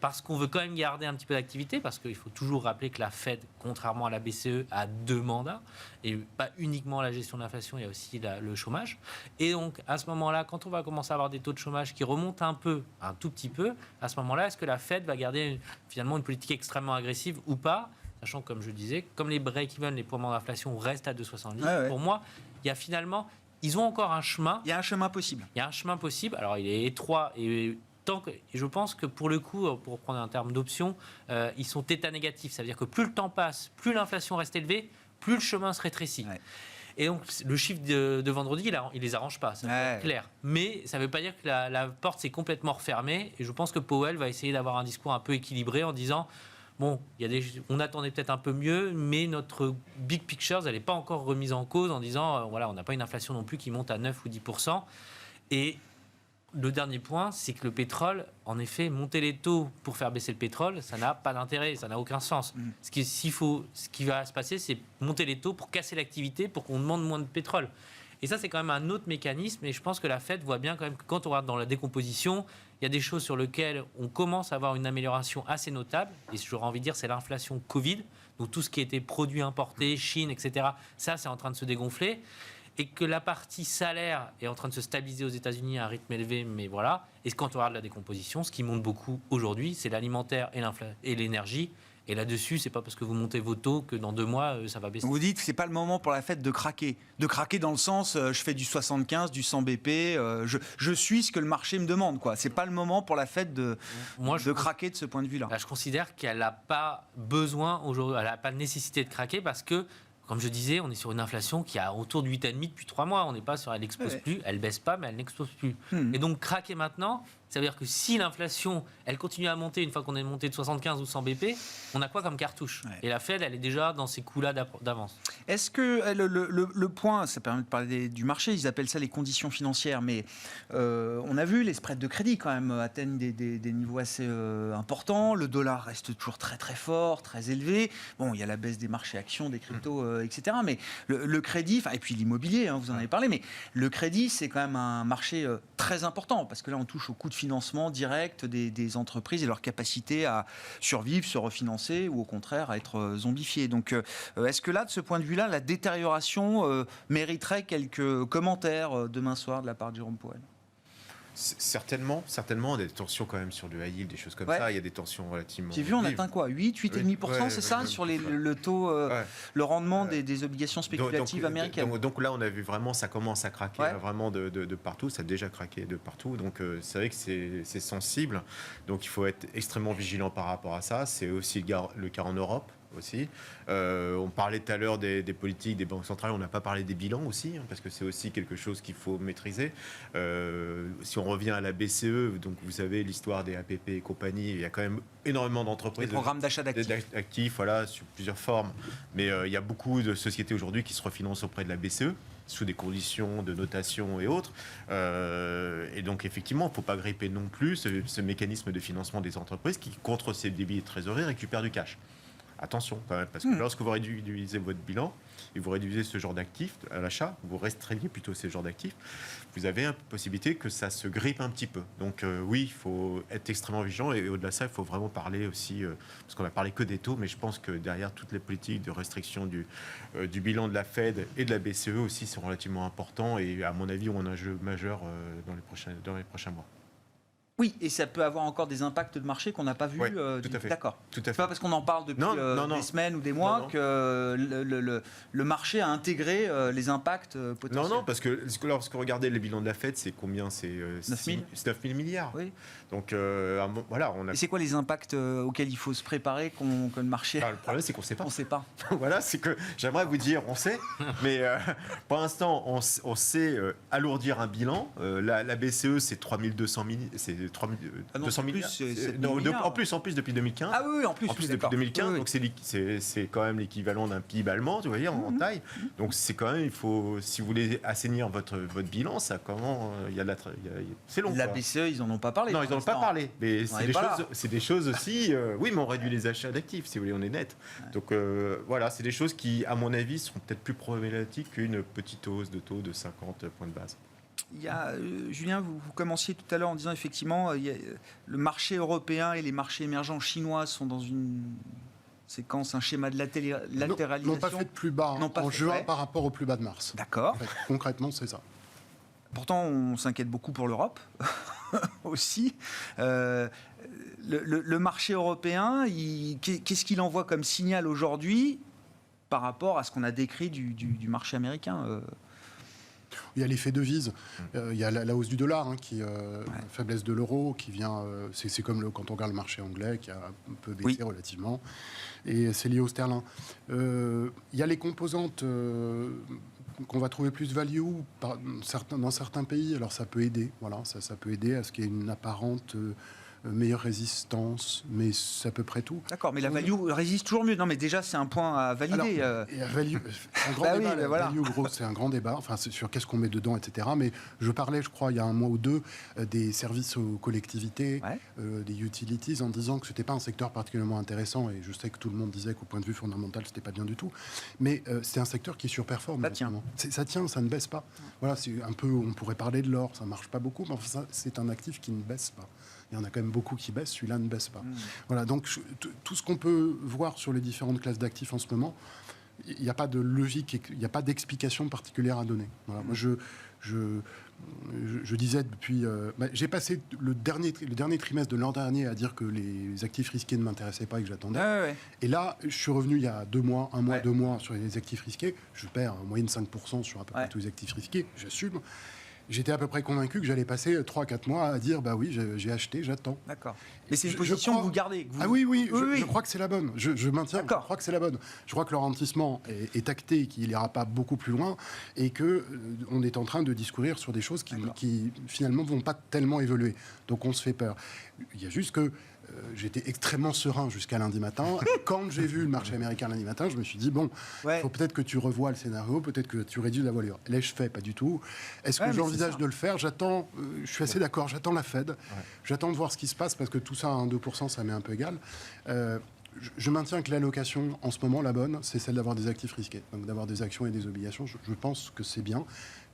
parce qu'on veut quand même garder un petit peu d'activité, parce qu'il faut toujours rappeler que la Fed, contrairement à la BCE, a 2 mandats, et pas uniquement la gestion de l'inflation, il y a aussi le chômage. Et donc, à ce moment-là, quand on va commencer à avoir des taux de chômage qui remontent un tout petit peu, à ce moment-là, est-ce que la Fed va garder finalement une politique extrêmement agressive ou pas ? Sachant, comme je disais, comme les break-even, les points d'inflation restent à 2,70, pour moi, il y a finalement, ils ont encore un chemin. Il y a un chemin possible. Il y a un chemin possible. Alors, il est étroit et je pense que pour le coup, pour prendre un terme d'option, ils sont θ négatifs. Ça veut dire que plus le temps passe, plus l'inflation reste élevée, plus le chemin se rétrécit. Ouais. Et donc, le chiffre de vendredi, il les arrange pas, c'est clair. Mais ça ne veut pas dire que la porte s'est complètement refermée. Et je pense que Powell va essayer d'avoir un discours un peu équilibré en disant... Bon, on attendait peut-être un peu mieux, mais notre big picture, elle n'est pas encore remise en cause en disant, voilà, on n'a pas une inflation non plus qui monte à 9 ou 10%. Et le dernier point, c'est que le pétrole, en effet, monter les taux pour faire baisser le pétrole, ça n'a pas d'intérêt, ça n'a aucun sens. Ce qui va se passer, c'est monter les taux pour casser l'activité, pour qu'on demande moins de pétrole. Et ça, c'est quand même un autre mécanisme. Et je pense que la Fed voit bien quand même que quand on regarde dans la décomposition, il y a des choses sur lesquelles on commence à avoir une amélioration assez notable. Et j'aurais envie de dire, c'est l'inflation Covid. Donc tout ce qui était produits importés, Chine, etc., ça, c'est en train de se dégonfler. Et que la partie salaire est en train de se stabiliser aux États-Unis à un rythme élevé, mais voilà. Et quand on regarde la décomposition, ce qui monte beaucoup aujourd'hui, c'est l'alimentaire et l'énergie. Et là-dessus, c'est pas parce que vous montez vos taux que dans 2 mois, ça va baisser. Vous dites que c'est pas le moment pour la Fed de craquer. De craquer dans le sens, je fais du 75, du 100 BP, je suis ce que le marché me demande, quoi. C'est pas le moment pour la Fed de craquer de ce point de vue-là. Là, je considère qu'elle n'a pas besoin aujourd'hui, elle n'a pas de nécessité de craquer parce que, comme je disais, on est sur une inflation qui a autour de 8,5 depuis 3 mois. On n'est pas sur elle n'explose plus, elle baisse pas, mais elle n'explose plus. Et donc, craquer maintenant, ça veut dire que si l'inflation, elle continue à monter une fois qu'on est monté de 75 ou 100 BP, on a quoi comme cartouche ? Et la Fed, elle est déjà dans ces coups-là d'avance. Est-ce que le point, ça permet de parler du marché, ils appellent ça les conditions financières, mais on a vu les spreads de crédit quand même atteignent des niveaux assez importants. Le dollar reste toujours très très fort, très élevé. Bon, il y a la baisse des marchés actions, des cryptos, etc. Mais le crédit, et puis l'immobilier, vous en avez parlé, mais le crédit, c'est quand même un marché très important parce que là, on touche au coût de financement direct des entreprises et leur capacité à survivre, se refinancer ou au contraire à être zombifiées. Donc, est-ce que là, de ce point de vue-là, la détérioration mériterait quelques commentaires demain soir de la part de Jérôme Powell ? Certainement, il y a des tensions quand même sur le high yield, des choses comme ça. Il y a des tensions relativement. J'ai vu, on atteint quoi 8,5%, c'est ça, sur le taux, le rendement des obligations spéculatives américaines. Donc là, on a vu vraiment, ça commence à craquer vraiment de partout. Ça a déjà craqué de partout. Donc c'est vrai que c'est sensible. Donc il faut être extrêmement vigilant par rapport à ça. C'est aussi le cas en Europe. Aussi. On parlait tout à l'heure des politiques des banques centrales, on n'a pas parlé des bilans aussi, parce que c'est aussi quelque chose qu'il faut maîtriser. Si on revient à la BCE, donc vous savez l'histoire des APP et compagnie, il y a quand même énormément d'entreprises. Des programmes d'achat d'actifs. Voilà, sur plusieurs formes. Mais il y a beaucoup de sociétés aujourd'hui qui se refinancent auprès de la BCE, sous des conditions de notation et autres. Et donc, effectivement, il ne faut pas gripper non plus ce mécanisme de financement des entreprises qui, contre ces débits de trésorerie, récupère du cash. Attention quand même, parce que lorsque vous réduisez votre bilan et vous réduisez ce genre d'actifs à l'achat, vous restreignez plutôt ces genres d'actifs, vous avez une possibilité que ça se grippe un petit peu. Donc oui, il faut être extrêmement vigilant et au-delà de ça, il faut vraiment parler aussi, parce qu'on n'a parlé que des taux, mais je pense que derrière toutes les politiques de restriction du bilan de la Fed et de la BCE aussi sont relativement importants et à mon avis ont un enjeu majeur dans les prochains mois. Oui, et ça peut avoir encore des impacts de marché qu'on n'a pas vu. Tout à fait. D'accord. Tout à fait. C'est pas parce qu'on en parle depuis des semaines ou des mois que le marché a intégré les impacts potentiels. Non, parce que lorsque vous regardez les bilans de la Fed, c'est combien ? C'est 9 000 milliards. Oui. Donc voilà, on a. Et c'est quoi les impacts auxquels il faut se préparer que le marché Le problème, c'est qu'on ne sait pas. On ne sait pas. Voilà, c'est que j'aimerais vous dire, on sait, mais pour l'instant, on sait alourdir un bilan. La BCE, c'est 3 200 milliards. c'est 200 c'est plus, milliards. c'est 7 Non, milliards. en plus depuis 2015. Ah oui, en plus, depuis d'accord. 2015, Oui, oui. donc c'est quand même l'équivalent d'un PIB allemand, tu vois, en taille. Donc c'est quand même, il faut, si vous voulez assainir votre bilan, ça comment, c'est long. La quoi. BCE, ils en ont pas parlé. Non, pour ils n'en ont pas l'instant. parlé. Mais On est pas là. c'est des choses aussi. Oui, mais on réduit les achats d'actifs, si vous voulez, on est net. Donc voilà, c'est des choses qui, à mon avis, seront peut-être plus problématiques qu'une petite hausse de taux de 50 points de base. Il y a, Julien, vous commenciez tout à l'heure en disant effectivement, le marché européen et les marchés émergents chinois sont dans une séquence, un schéma de latéralisation. N'ont pas fait de plus bas N'ont pas en fait, juin ouais. par rapport au plus bas de mars. D'accord. En fait, concrètement, c'est ça. Pourtant, on s'inquiète beaucoup pour l'Europe aussi. Le marché européen, qu'est-ce qu'il envoie comme signal aujourd'hui par rapport à ce qu'on a décrit du marché américain Il y a l'effet devise, il y a la hausse du dollar, la faiblesse de l'euro qui vient. C'est comme quand on regarde le marché anglais qui a un peu baissé relativement, et c'est lié au sterling. Il y a les composantes qu'on va trouver plus value dans certains pays. Alors ça peut aider, voilà, ça peut aider à ce qu'il y ait une apparente meilleure résistance, mais c'est à peu près tout. D'accord, mais la value résiste toujours mieux. Non, mais déjà, c'est un point à valider. Alors, et la value, c'est un grand Bah débat. oui, La voilà. value, gros, c'est un grand débat. Enfin, c'est sur qu'est-ce qu'on met dedans, etc. Mais je parlais, je crois, il y a un mois ou deux, des services aux collectivités, des utilities, en disant que c'était pas un secteur particulièrement intéressant. Et je sais que tout le monde disait qu'au point de vue fondamental, c'était pas bien du tout. Mais c'est un secteur qui surperforme. Ça tient. Ça tient, ça ne baisse pas. Voilà, c'est un peu. On pourrait parler de l'or, ça marche pas beaucoup, mais enfin, c'est un actif qui ne baisse pas. Il y en a quand même beaucoup qui baissent, celui-là ne baisse pas. Voilà, donc tout ce qu'on peut voir sur les différentes classes d'actifs en ce moment, il n'y a pas de logique, il n'y a pas d'explication particulière à donner. Voilà, moi, je disais depuis... j'ai passé le dernier trimestre de l'an dernier à dire que les actifs risqués ne m'intéressaient pas et que j'attendais. Et là, je suis revenu il y a 2 mois, 2 mois sur les actifs risqués. Je perds en moyenne 5% sur à peu près tous les actifs risqués, j'assume. J'étais à peu près convaincu que j'allais passer 3-4 mois à dire bah oui, j'ai acheté, j'attends. D'accord. Mais c'est une position que vous gardez. Ah oui, je crois que c'est la bonne. Je maintiens, je crois que c'est la bonne. Je crois que le ralentissement est acté, qu'il n'ira pas beaucoup plus loin et qu'on est en train de discourir sur des choses qui finalement ne vont pas tellement évoluer. Donc on se fait peur. Il y a juste que j'étais extrêmement serein jusqu'à lundi matin. Quand j'ai vu le marché américain lundi matin, je me suis dit, bon, il faut peut-être que tu revoies le scénario, peut-être que tu réduis la voilure. L'ai-je fait? Pas du tout. Est-ce que j'envisage de le faire? J'attends, je suis assez d'accord, j'attends la Fed. J'attends de voir ce qui se passe, parce que tout ça à 1-2%, ça m'est un peu égal. Je maintiens que l'allocation, en ce moment, la bonne, c'est celle d'avoir des actifs risqués. Donc d'avoir des actions et des obligations, je pense que c'est bien.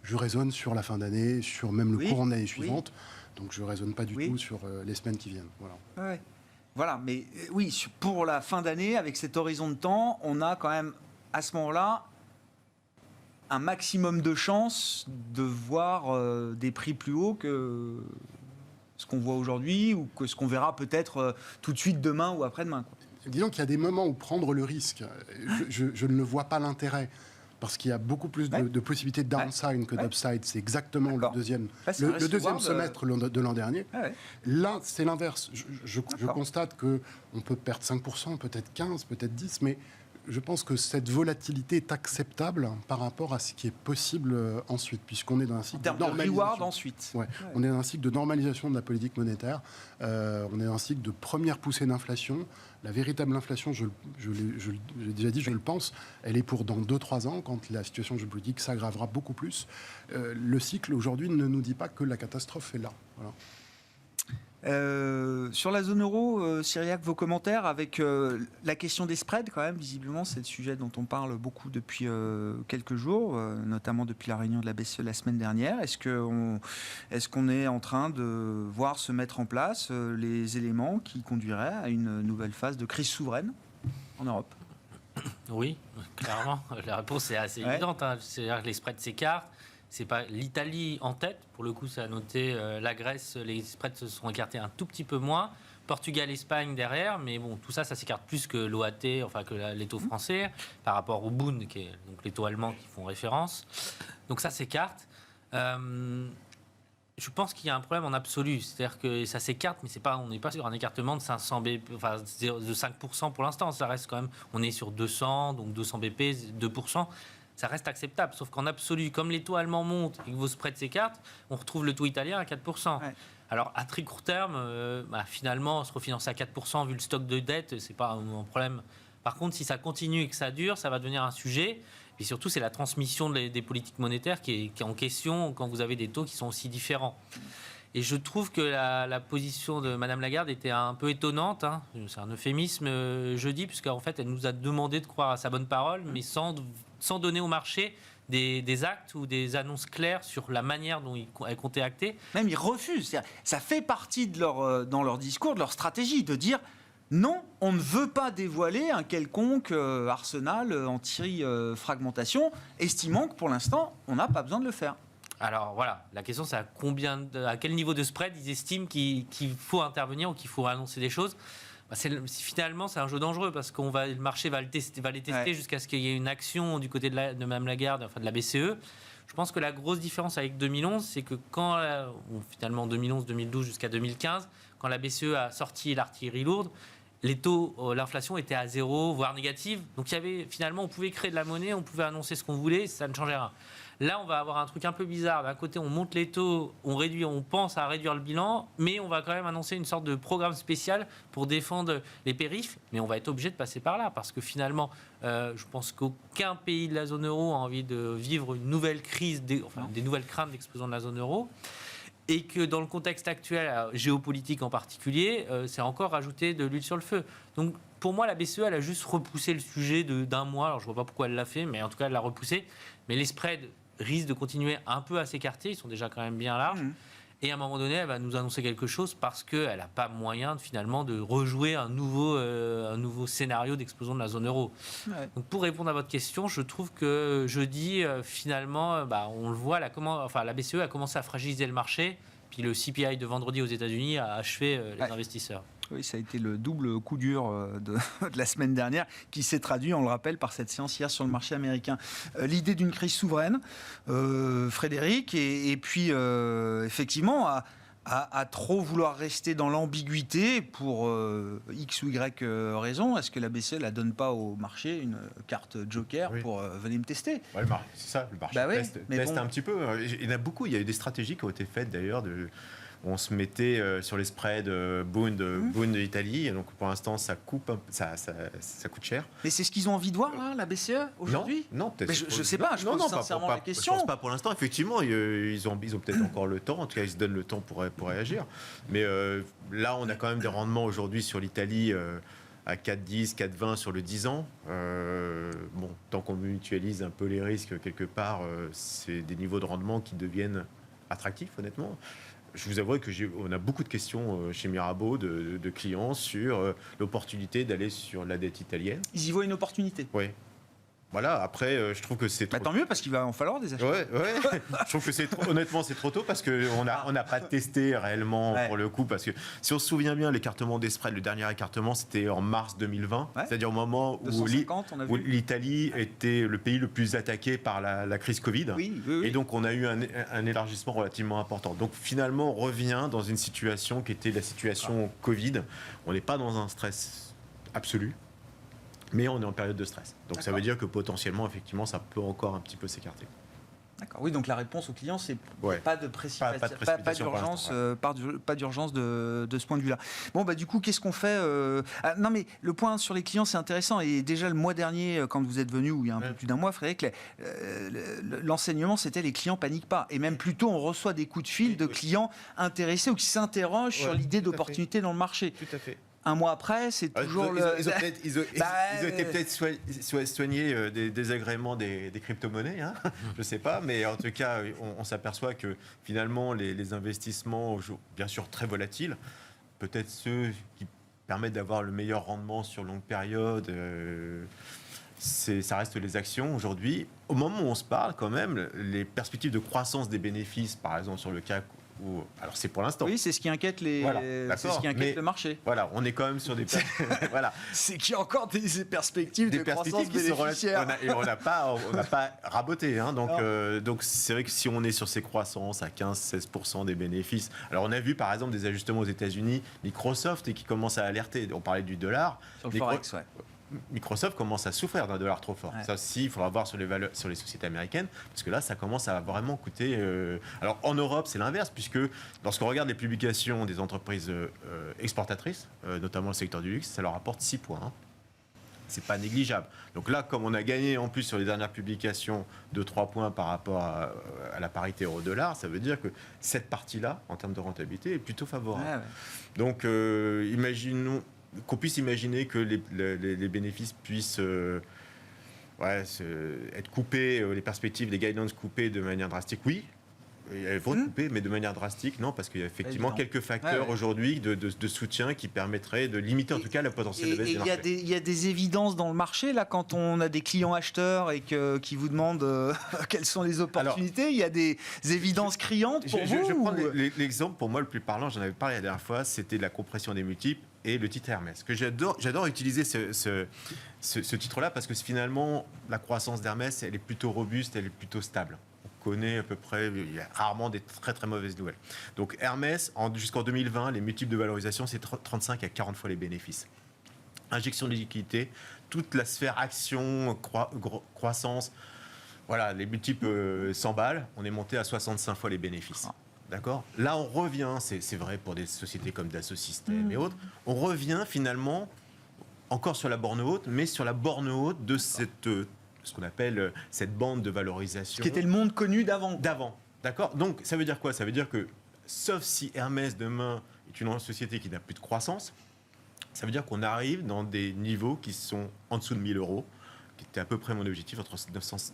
Je raisonne sur la fin d'année, sur même le courant de l'année suivante. Donc je ne raisonne pas du tout sur les semaines qui viennent. Voilà. Voilà, mais oui, pour la fin d'année, avec cet horizon de temps, on a quand même, à ce moment-là, un maximum de chances de voir des prix plus hauts que ce qu'on voit aujourd'hui ou que ce qu'on verra peut-être tout de suite demain ou après-demain. Disons qu'il y a des moments où prendre le risque, je ne vois pas l'intérêt. Parce qu'il y a beaucoup plus de possibilités de downside que d'upside. C'est exactement le deuxième semestre de l'an dernier. Là, c'est l'inverse. Je constate qu'on peut perdre 5%, peut-être 15%, peut-être 10%, mais je pense que cette volatilité est acceptable par rapport à ce qui est possible ensuite, puisqu'on est dans un cycle de normalisation. Ensuite. On est dans un cycle de normalisation de la politique monétaire. On est dans un cycle de première poussée d'inflation. La véritable inflation, je l'ai déjà dit, je le pense, elle est pour dans 2-3 ans, quand la situation géopolitique s'aggravera beaucoup plus. Le cycle, aujourd'hui, ne nous dit pas que la catastrophe est là. Voilà. Sur la zone euro, Cyriac, vos commentaires avec la question des spreads, quand même, visiblement, c'est le sujet dont on parle beaucoup depuis quelques jours, notamment depuis la réunion de la BCE la semaine dernière. Est-ce qu'on est en train de voir se mettre en place les éléments qui conduiraient à une nouvelle phase de crise souveraine en Europe? Oui, clairement. La réponse est assez évidente. C'est-à-dire que les spreads s'écartent. C'est pas l'Italie en tête, pour le coup, ça a noté. La Grèce, les spreads se sont écartés un tout petit peu moins. Portugal, Espagne derrière, mais bon, tout ça, ça s'écarte plus que l'OAT, enfin que les taux français, par rapport au Bund, qui est donc les taux allemands qui font référence. Donc ça s'écarte. Je pense qu'il y a un problème en absolu, c'est-à-dire que ça s'écarte, mais on n'est pas sur un écartement de 500 BP, enfin de 5% pour l'instant. Ça reste quand même, on est sur 200, donc 200 BP, 2%. Ça reste acceptable, sauf qu'en absolu, comme les taux allemands montent et que vos spreads s'écartent, on retrouve le taux italien à 4%. Alors, à très court terme, finalement, se refinancer à 4% vu le stock de dette, c'est pas un problème. Par contre, si ça continue et que ça dure, ça va devenir un sujet. Et surtout, c'est la transmission des politiques monétaires qui est en question quand vous avez des taux qui sont aussi différents. Et je trouve que la position de Mme Lagarde était un peu étonnante. C'est un euphémisme, jeudi, puisqu'en fait, elle nous a demandé de croire à sa bonne parole, mais sans donner au marché des actes ou des annonces claires sur la manière dont elle comptait acter. Même ils refusent. Ça fait partie dans leur discours, de leur stratégie, de dire non, on ne veut pas dévoiler un quelconque arsenal anti-fragmentation, estimant que pour l'instant, on n'a pas besoin de le faire. Alors voilà, la question c'est à quel niveau de spread ils estiment qu'il faut intervenir ou qu'il faut annoncer des choses. Finalement, c'est un jeu dangereux parce que le marché va les tester jusqu'à ce qu'il y ait une action du côté de Mme Lagarde, enfin de la BCE. Je pense que la grosse différence avec 2011, c'est que finalement 2011, 2012 jusqu'à 2015, quand la BCE a sorti l'artillerie lourde, les taux, l'inflation était à 0, voire négative. Donc finalement, on pouvait créer de la monnaie, on pouvait annoncer ce qu'on voulait, ça ne changeait rien. Là, on va avoir un truc un peu bizarre. D'un côté, on monte les taux, on pense à réduire le bilan, mais on va quand même annoncer une sorte de programme spécial pour défendre les périphes. Mais on va être obligé de passer par là, parce que finalement, je pense qu'aucun pays de la zone euro a envie de vivre une nouvelle crise, des nouvelles craintes d'explosion de la zone euro. Et que dans le contexte actuel, géopolitique en particulier, c'est encore rajouter de l'huile sur le feu. Donc, pour moi, la BCE, elle a juste repoussé le sujet d'un mois. Alors, je ne vois pas pourquoi elle l'a fait, mais en tout cas, elle l'a repoussé. Mais les spreads risquent de continuer un peu à s'écarter. Ils sont déjà quand même bien larges. Et à un moment donné, elle va nous annoncer quelque chose parce qu'elle n'a pas moyen finalement de rejouer un nouveau scénario d'explosion de la zone euro. Ouais. Donc pour répondre à votre question, je trouve que jeudi, finalement, on le voit, la BCE a commencé à fragiliser le marché. Puis le CPI de vendredi aux États-Unis a achevé les investisseurs. Oui, ça a été le double coup dur de la semaine dernière qui s'est traduit, on le rappelle, par cette séance hier sur le marché américain. L'idée d'une crise souveraine, Frédéric, et puis effectivement à trop vouloir rester dans l'ambiguïté pour X ou Y raison. Est-ce que la BCE ne la donne pas au marché une carte joker pour venez me tester? Ouais, c'est ça, le marché teste un petit peu. Il y en a beaucoup, il y a eu des stratégies qui ont été faites d'ailleurs on se mettait sur les spreads Bund de l'Italie. Donc pour l'instant, ça coûte cher. Mais c'est ce qu'ils ont envie de voir, la BCE, aujourd'hui? Non, peut-être. Je ne sais pas, je pose sincèrement la question. Je ne pense pas pour l'instant. Effectivement, ils ont peut-être encore le temps. En tout cas, ils se donnent le temps pour réagir. Mais là, on a quand même des rendements aujourd'hui sur l'Italie à 4,10, 4,20 sur le 10 ans. Tant qu'on mutualise un peu les risques quelque part, c'est des niveaux de rendement qui deviennent attractifs, honnêtement. Je vous avoue qu'on a beaucoup de questions chez Mirabeau de clients sur l'opportunité d'aller sur la dette italienne. Ils y voient une opportunité. Oui. Voilà, après, je trouve que c'est trop... Tant mieux, parce qu'il va en falloir des achats. Ouais. Je trouve que honnêtement, c'est trop tôt, parce qu'on n'a pas testé réellement, pour le coup, parce que si on se souvient bien, l'écartement des spreads, le dernier écartement, c'était en mars 2020, c'est-à-dire au moment où l'Italie était le pays le plus attaqué par la crise Covid. Oui. Et donc, on a eu un élargissement relativement important. Donc, finalement, on revient dans une situation qui était la situation Covid. On n'est pas dans un stress absolu. Mais on est en période de stress. Donc ça veut dire que potentiellement, effectivement, ça peut encore un petit peu s'écarter. D'accord. Oui, donc la réponse aux clients, c'est pas de précipitation, pas d'urgence de ce point de vue-là. Bon, du coup, qu'est-ce qu'on fait Non, mais le point sur les clients, c'est intéressant. Et déjà, le mois dernier, quand vous êtes venu, ou il y a un peu plus d'un mois, Frédéric, l'enseignement, c'était les clients paniquent pas. Et même plutôt, on reçoit des coups de fil de clients intéressés ou qui s'interrogent sur l'idée d'opportunité dans le marché. Tout à fait. Un mois après, c'est toujours ils ont été peut-être soignés des désagréments des crypto-monnaies, je ne sais pas, mais en tout cas, on s'aperçoit que finalement, les investissements, bien sûr très volatiles, peut-être ceux qui permettent d'avoir le meilleur rendement sur longue période, ça reste les actions aujourd'hui. Au moment où on se parle, quand même, les perspectives de croissance des bénéfices, par exemple sur le CAC, alors c'est pour l'instant. Oui, c'est ce qui inquiète le marché. Voilà, on est quand même sur des voilà. C'est qu'il y a encore des perspectives de croissance bénéficiaire. On n'a pas raboté. Donc c'est vrai que si on est sur ces croissances à 15-16% des bénéfices, alors on a vu par exemple des ajustements aux États-Unis, Microsoft qui commence à alerter. On parlait du dollar. Sur le Forex, Microsoft commence à souffrir d'un dollar trop fort. Ouais. Ça aussi, il faudra voir sur les sociétés américaines, parce que là, ça commence à vraiment coûter. Alors en Europe, c'est l'inverse, puisque lorsqu'on regarde les publications des entreprises exportatrices, notamment le secteur du luxe, ça leur apporte 6 points. Hein. C'est pas négligeable. Donc là, comme on a gagné en plus sur les dernières publications de 3 points par rapport à la parité euro-dollar, ça veut dire que cette partie-là, en termes de rentabilité, est plutôt favorable. Ouais, ouais. Donc, imaginons qu'on puisse imaginer que les bénéfices puissent être coupés, les perspectives, les guidelines coupées de manière drastique, oui. Elles vont être coupées, mais de manière drastique, non, parce qu'il y a effectivement Évident. quelques facteurs aujourd'hui de soutien qui permettraient de limiter en tout cas le potentiel de baisse Et du marché. il y a des évidences dans le marché, là, quand on a des clients acheteurs et qui vous demandent quelles sont les opportunités. Il y a des évidences criantes pour vous Je prends ou- l'exemple, pour moi, le plus parlant, j'en avais parlé la dernière fois, c'était la compression des multiples et le titre Hermès. Que j'adore utiliser ce titre-là parce que finalement, la croissance d'Hermès, elle est plutôt robuste, elle est plutôt stable. On connaît à peu près, il y a rarement des très très mauvaises nouvelles. Donc Hermès, jusqu'en 2020, les multiples de valorisation, c'est 35 à 40 fois les bénéfices. Injection de liquidité, toute la sphère action, croissance, voilà, les multiples s'emballent, on est monté à 65 fois les bénéfices. D'accord ? Là, on revient, c'est vrai pour des sociétés comme Dassault Systèmes et autres, on revient finalement encore sur la borne haute, mais sur la borne haute de ce qu'on appelle cette bande de valorisation. Ce qui était le monde connu d'avant. D'avant. D'accord ? Donc, ça veut dire quoi ? Ça veut dire que, sauf si Hermès, demain, est une société qui n'a plus de croissance, ça veut dire qu'on arrive dans des niveaux qui sont en dessous de 1 000 euros, qui était à peu près mon objectif, entre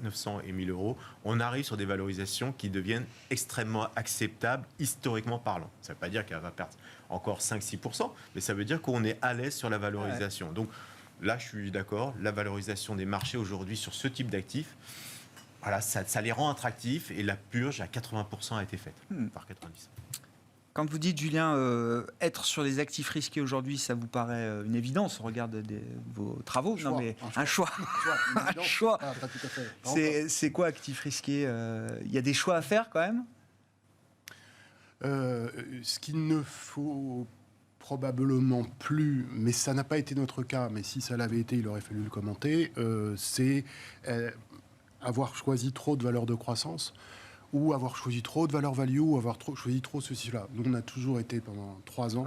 900 et 1 000 euros. On arrive sur des valorisations qui deviennent extrêmement acceptables, historiquement parlant. Ça ne veut pas dire qu'elle va perdre encore 5-6%, mais ça veut dire qu'on est à l'aise sur la valorisation. Donc, là, je suis d'accord, la valorisation des marchés aujourd'hui sur ce type d'actifs, voilà, ça les rend attractifs et la purge à 80% a été faite, par 90%. Quand vous dites, Julien, être sur les actifs risqués aujourd'hui, ça vous paraît une évidence au regard de vos travaux? Non, mais un choix. Un choix. Ah, pas tout à fait. C'est quoi actifs risqués? Il y a des choix à faire quand même? Ce qu'il ne faut probablement plus, mais ça n'a pas été notre cas, mais si ça l'avait été, il aurait fallu le commenter, c'est avoir choisi trop de valeurs de croissance ou avoir choisi trop de valeur value ou avoir choisi trop ceci, cela. Nous, on a toujours été pendant 3 ans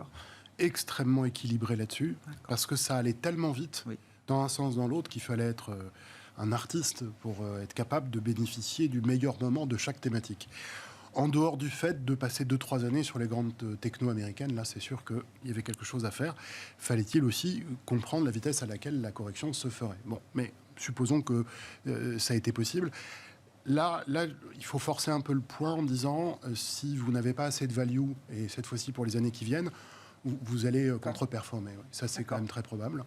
extrêmement équilibré là-dessus parce que ça allait tellement vite dans un sens, dans l'autre, qu'il fallait être un artiste pour être capable de bénéficier du meilleur moment de chaque thématique. En dehors du fait de passer 2-3 années sur les grandes techno américaines, là, c'est sûr qu'il y avait quelque chose à faire. Fallait-il aussi comprendre la vitesse à laquelle la correction se ferait? Bon, mais supposons que ça a été possible. Là, il faut forcer un peu le point en disant si vous n'avez pas assez de value, et cette fois-ci pour les années qui viennent, vous allez contre-performer. Ouais. Ça, c'est quand même très probable.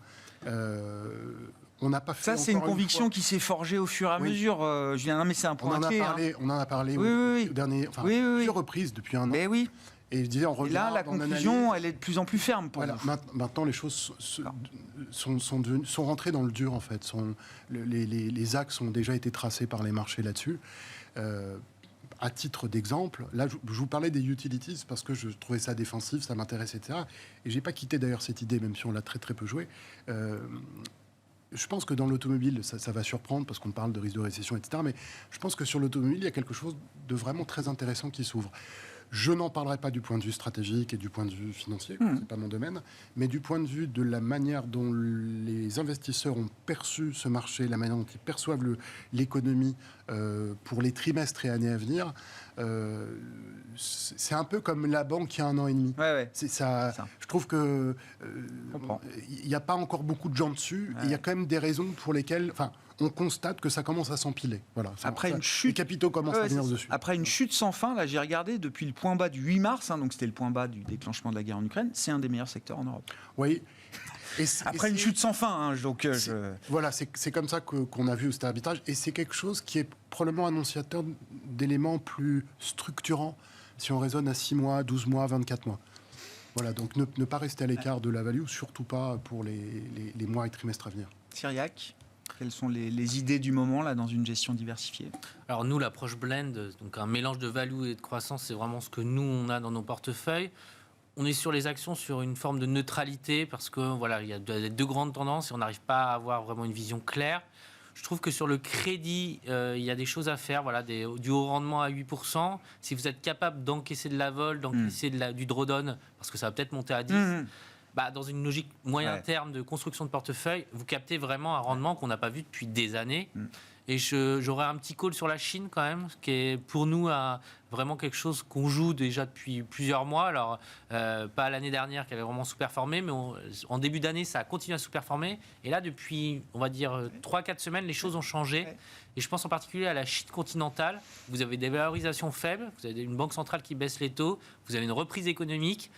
On n'a pas fait. Ça, c'est une conviction qui s'est forgée au fur et à mesure. Julien, mais c'est un point clé. On en a parlé au dernier, plusieurs reprises depuis un an. Mais oui. Et je disais, on regarde, là, la conclusion, elle est de plus en plus ferme pour voilà, maintenant, les choses sont rentrées dans le dur, en fait. Les axes ont déjà été tracés par les marchés là-dessus. À titre d'exemple, là, je vous parlais des utilities parce que je trouvais ça défensif, ça m'intéresse, etc. Et j'ai pas quitté d'ailleurs cette idée, même si on l'a très très peu joué. Je pense que dans l'automobile, ça va surprendre parce qu'on parle de risque de récession, etc. Mais je pense que sur l'automobile, il y a quelque chose de vraiment très intéressant qui s'ouvre. Je n'en parlerai pas du point de vue stratégique et du point de vue financier, c'est pas mon domaine, mais du point de vue de la manière dont les investisseurs ont perçu ce marché, la manière dont ils perçoivent l'économie pour les trimestres et années à venir. C'est un peu comme la banque il y a 1 an et demi. C'est ça. Je trouve que il n'y a pas encore beaucoup de gens dessus. Et il y a quand même des raisons pour lesquelles, on constate que ça commence à s'empiler. Voilà. Après une chute, les capitaux commencent à venir dessus. Après une chute sans fin, là, j'ai regardé depuis le point bas du 8 mars, donc c'était le point bas du déclenchement de la guerre en Ukraine. C'est un des meilleurs secteurs en Europe. Oui. Après une chute sans fin, donc voilà, c'est comme ça qu'on a vu cet arbitrage, et c'est quelque chose qui est probablement annonciateur d'éléments plus structurants si on raisonne à 6 mois, 12 mois, 24 mois. Voilà, donc ne pas rester à l'écart de la value, surtout pas pour les mois et trimestres à venir. Cyriac, quelles sont les idées du moment là dans une gestion diversifiée? Alors nous, l'approche blend, donc un mélange de value et de croissance, c'est vraiment ce que nous on a dans nos portefeuilles. on est sur les actions sur une forme de neutralité parce que voilà, il y a deux grandes tendances et on n'arrive pas à avoir vraiment une vision claire. Je trouve que sur le crédit, il y a des choses à faire. Voilà, du haut rendement à 8%. Si vous êtes capable d'encaisser de la vol, d'encaisser du drawdown, parce que ça va peut-être monter à 10%, dans une logique moyen terme de construction de portefeuille, vous captez vraiment un rendement qu'on n'a pas vu depuis des années. Et j'aurais un petit call sur la Chine quand même, qui est pour nous vraiment quelque chose qu'on joue déjà depuis plusieurs mois. Alors, pas l'année dernière qui avait vraiment sous-performé, mais en début d'année, ça a continué à sous-performer. Et là, depuis, on va dire, 3-4 semaines, les choses ont changé. Et je pense en particulier à la Chine continentale. Vous avez des valorisations faibles, vous avez une banque centrale qui baisse les taux, vous avez une reprise économique.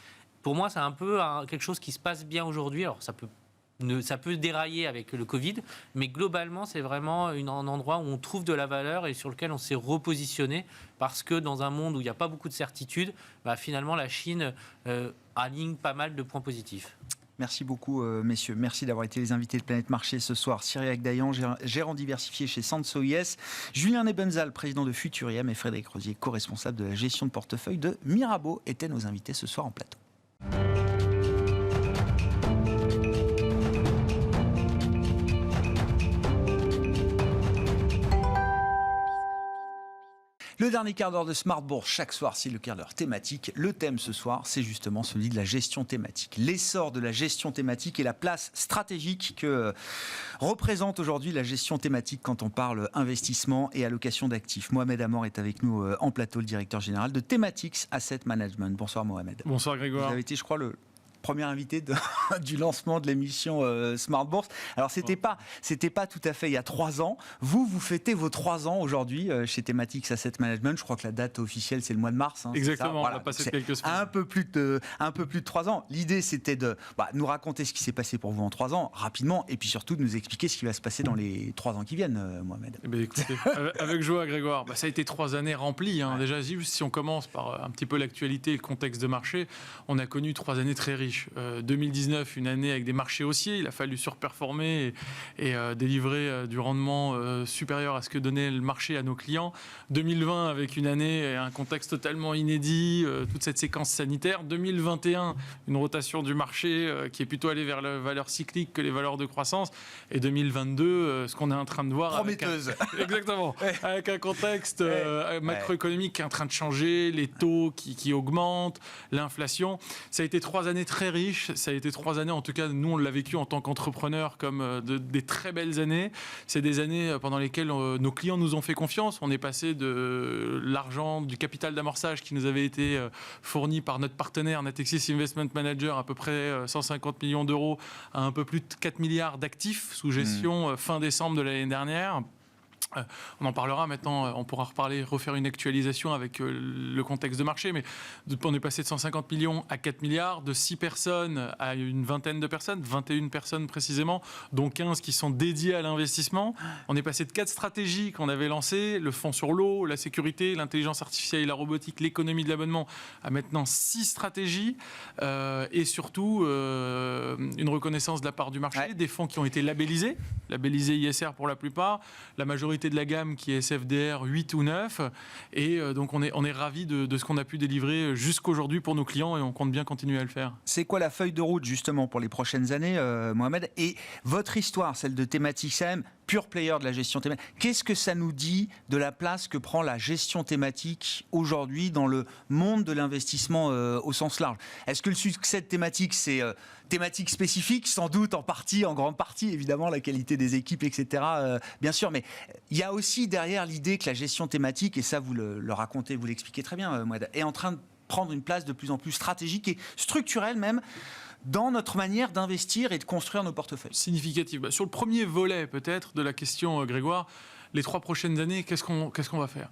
Pour moi, c'est un peu quelque chose qui se passe bien aujourd'hui. Alors, ça peut dérailler avec le Covid, mais globalement, c'est vraiment un endroit où on trouve de la valeur et sur lequel on s'est repositionné parce que dans un monde où il n'y a pas beaucoup de certitudes, finalement, la Chine aligne pas mal de points positifs. Merci beaucoup, messieurs. Merci d'avoir été les invités de Planète Marché ce soir. Cyriaque Dayan, gérant diversifié chez Sansot IS, Julien Nebenzal, président de Futuriem, et Frédéric Rosier, co-responsable de la gestion de portefeuille de Mirabeau, étaient nos invités ce soir en plateau. Le dernier quart d'heure de Smart Bourse, chaque soir, c'est le quart d'heure thématique. Le thème ce soir, c'est justement celui de la gestion thématique. L'essor de la gestion thématique et la place stratégique que représente aujourd'hui la gestion thématique quand on parle investissement et allocation d'actifs. Mohamed Amor est avec nous en plateau, le directeur général de Thematics Asset Management. Bonsoir Mohamed. Bonsoir Grégoire. Vous avez été, je crois, le premier invité du lancement de l'émission Smart Bourse. Alors, c'était pas tout à fait il y a 3 ans. Vous fêtez vos 3 ans aujourd'hui chez Thematics Asset Management. Je crois que la date officielle, c'est le mois de mars. Exactement, voilà. on a passé quelques semaines. Un peu plus de 3 ans. L'idée, c'était de nous raconter ce qui s'est passé pour vous en 3 ans, rapidement, et puis surtout de nous expliquer ce qui va se passer dans les 3 ans qui viennent, Mohamed. Eh bien, écoutez, avec joie, Grégoire. Ça a été 3 années remplies. Déjà, si on commence par un petit peu l'actualité et le contexte de marché, on a connu 3 années très riches. 2019, une année avec des marchés haussiers. Il a fallu surperformer et délivrer du rendement supérieur à ce que donnait le marché à nos clients. 2020, avec une année et un contexte totalement inédit, toute cette séquence sanitaire. 2021, une rotation du marché qui est plutôt allée vers les valeurs cycliques que les valeurs de croissance. Et 2022, ce qu'on est en train de voir... Prometteuse. Exactement. Avec un contexte macroéconomique qui est en train de changer, les taux qui augmentent, l'inflation. Ça a été 3 années très riches. Ça a été 3 années, en tout cas, nous, on l'a vécu en tant qu'entrepreneurs comme des très belles années. C'est des années pendant lesquelles nos clients nous ont fait confiance. On est passé de l'argent, du capital d'amorçage qui nous avait été fourni par notre partenaire Natixis Investment Manager, à peu près 150 millions d'euros, à un peu plus de 4 milliards d'actifs sous gestion fin décembre de l'année dernière. On en parlera maintenant, on pourra refaire une actualisation avec le contexte de marché, mais on est passé de 150 millions à 4 milliards, de 6 personnes à une vingtaine de personnes, 21 personnes précisément, dont 15 qui sont dédiées à l'investissement. On est passé de 4 stratégies qu'on avait lancées, le fonds sur l'eau, la sécurité, l'intelligence artificielle et la robotique, l'économie de l'abonnement, à maintenant 6 stratégies, et surtout une reconnaissance de la part du marché, des fonds qui ont été labellisés ISR pour la plupart, la majorité de la gamme qui est SFDR 8 ou 9, et donc on est ravis de ce qu'on a pu délivrer jusqu'aujourd'hui pour nos clients et on compte bien continuer à le faire. C'est quoi la feuille de route justement pour les prochaines années, Mohamed, et votre histoire, celle de Thematics AM, pure player de la gestion thématique. Qu'est-ce que ça nous dit de la place que prend la gestion thématique aujourd'hui dans le monde de l'investissement au sens large? Est-ce que le succès de Thematics, c'est thématique spécifique, sans doute en grande partie, évidemment, la qualité des équipes, etc. Bien sûr, mais il y a aussi derrière l'idée que la gestion thématique, et ça vous le racontez, vous l'expliquez très bien, Mohamed, est en train de prendre une place de plus en plus stratégique et structurelle même, dans notre manière d'investir et de construire nos portefeuilles. Significatif. Sur le premier volet, peut-être, de la question, Grégoire, les 3 prochaines années, qu'est-ce qu'on va faire?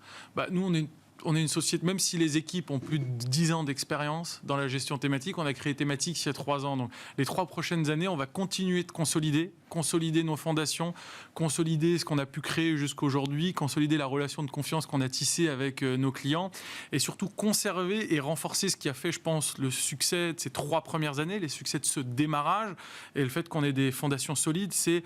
Nous, on est une société, même si les équipes ont plus de 10 ans d'expérience dans la gestion thématique, on a créé Thematics il y a 3 ans. Donc, les 3 prochaines années, on va continuer de consolider nos fondations, consolider ce qu'on a pu créer jusqu'aujourd'hui, consolider la relation de confiance qu'on a tissée avec nos clients, et surtout conserver et renforcer ce qui a fait, je pense, le succès de ces 3 premières années, les succès de ce démarrage, et le fait qu'on ait des fondations solides, c'est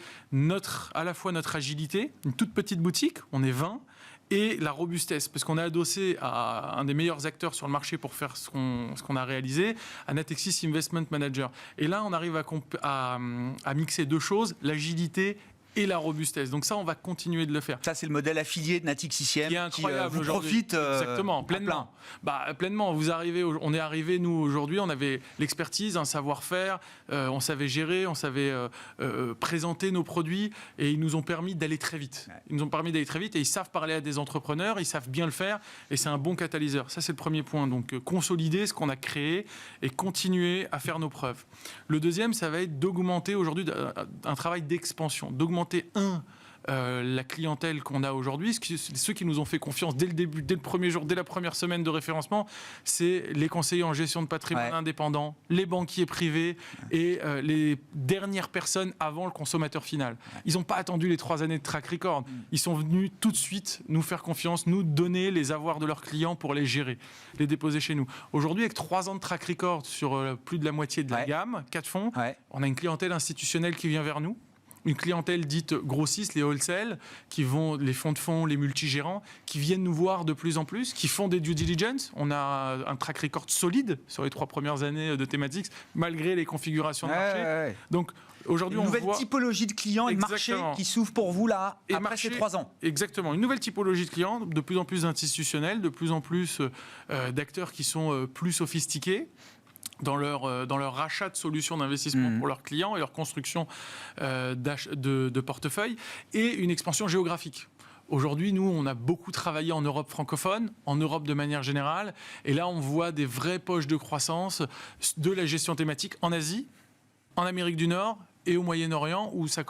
à la fois notre agilité, une toute petite boutique, on est 20, et la robustesse, parce qu'on est adossé à un des meilleurs acteurs sur le marché pour faire ce qu'on a réalisé, à Natixis Investment Manager. Et là, on arrive à mixer deux choses, l'agilité et la robustesse. Donc ça, on va continuer de le faire. Ça, c'est le modèle affilié de Natixis Qui est incroyable vous aujourd'hui. profite Exactement, pleinement. Pleinement. On est arrivé, nous, aujourd'hui, on avait l'expertise, un savoir-faire, on savait gérer, on savait présenter nos produits, et ils nous ont permis d'aller très vite. Ils nous ont permis d'aller très vite, et ils savent parler à des entrepreneurs, ils savent bien le faire, et c'est un bon catalyseur. Ça, c'est le premier point. Donc, consolider ce qu'on a créé et continuer à faire nos preuves. Le deuxième, ça va être d'augmenter aujourd'hui un travail d'expansion, d'augmenter la clientèle qu'on a aujourd'hui. Ceux qui nous ont fait confiance dès le début, dès le premier jour, dès la première semaine de référencement, c'est les conseillers en gestion de patrimoine indépendants, les banquiers privés et les dernières personnes avant le consommateur final. Ils n'ont pas attendu les 3 années de track record. Ils sont venus tout de suite nous faire confiance, nous donner les avoirs de leurs clients pour les gérer, les déposer chez nous. Aujourd'hui, avec 3 ans de track record sur plus de la moitié de la gamme, 4 fonds, on a une clientèle institutionnelle qui vient vers nous. Une clientèle dite grossiste, les wholesale, les fonds de fonds, les multigérants, qui viennent nous voir de plus en plus, qui font des due diligence. On a un track record solide sur les 3 premières années de thématiques, malgré les configurations de marché. Donc, aujourd'hui, une nouvelle typologie de clients et de marché qui s'ouvre pour vous là, après ces 3 ans. Exactement. Une nouvelle typologie de clients, de plus en plus institutionnels, de plus en plus d'acteurs qui sont plus sophistiqués dans leur rachat de solutions d'investissement pour leurs clients et leur construction de portefeuille, et une expansion géographique. Aujourd'hui, nous, on a beaucoup travaillé en Europe francophone, en Europe de manière générale, et là, on voit des vraies poches de croissance de la gestion thématique en Asie, en Amérique du Nord et au Moyen-Orient, où ça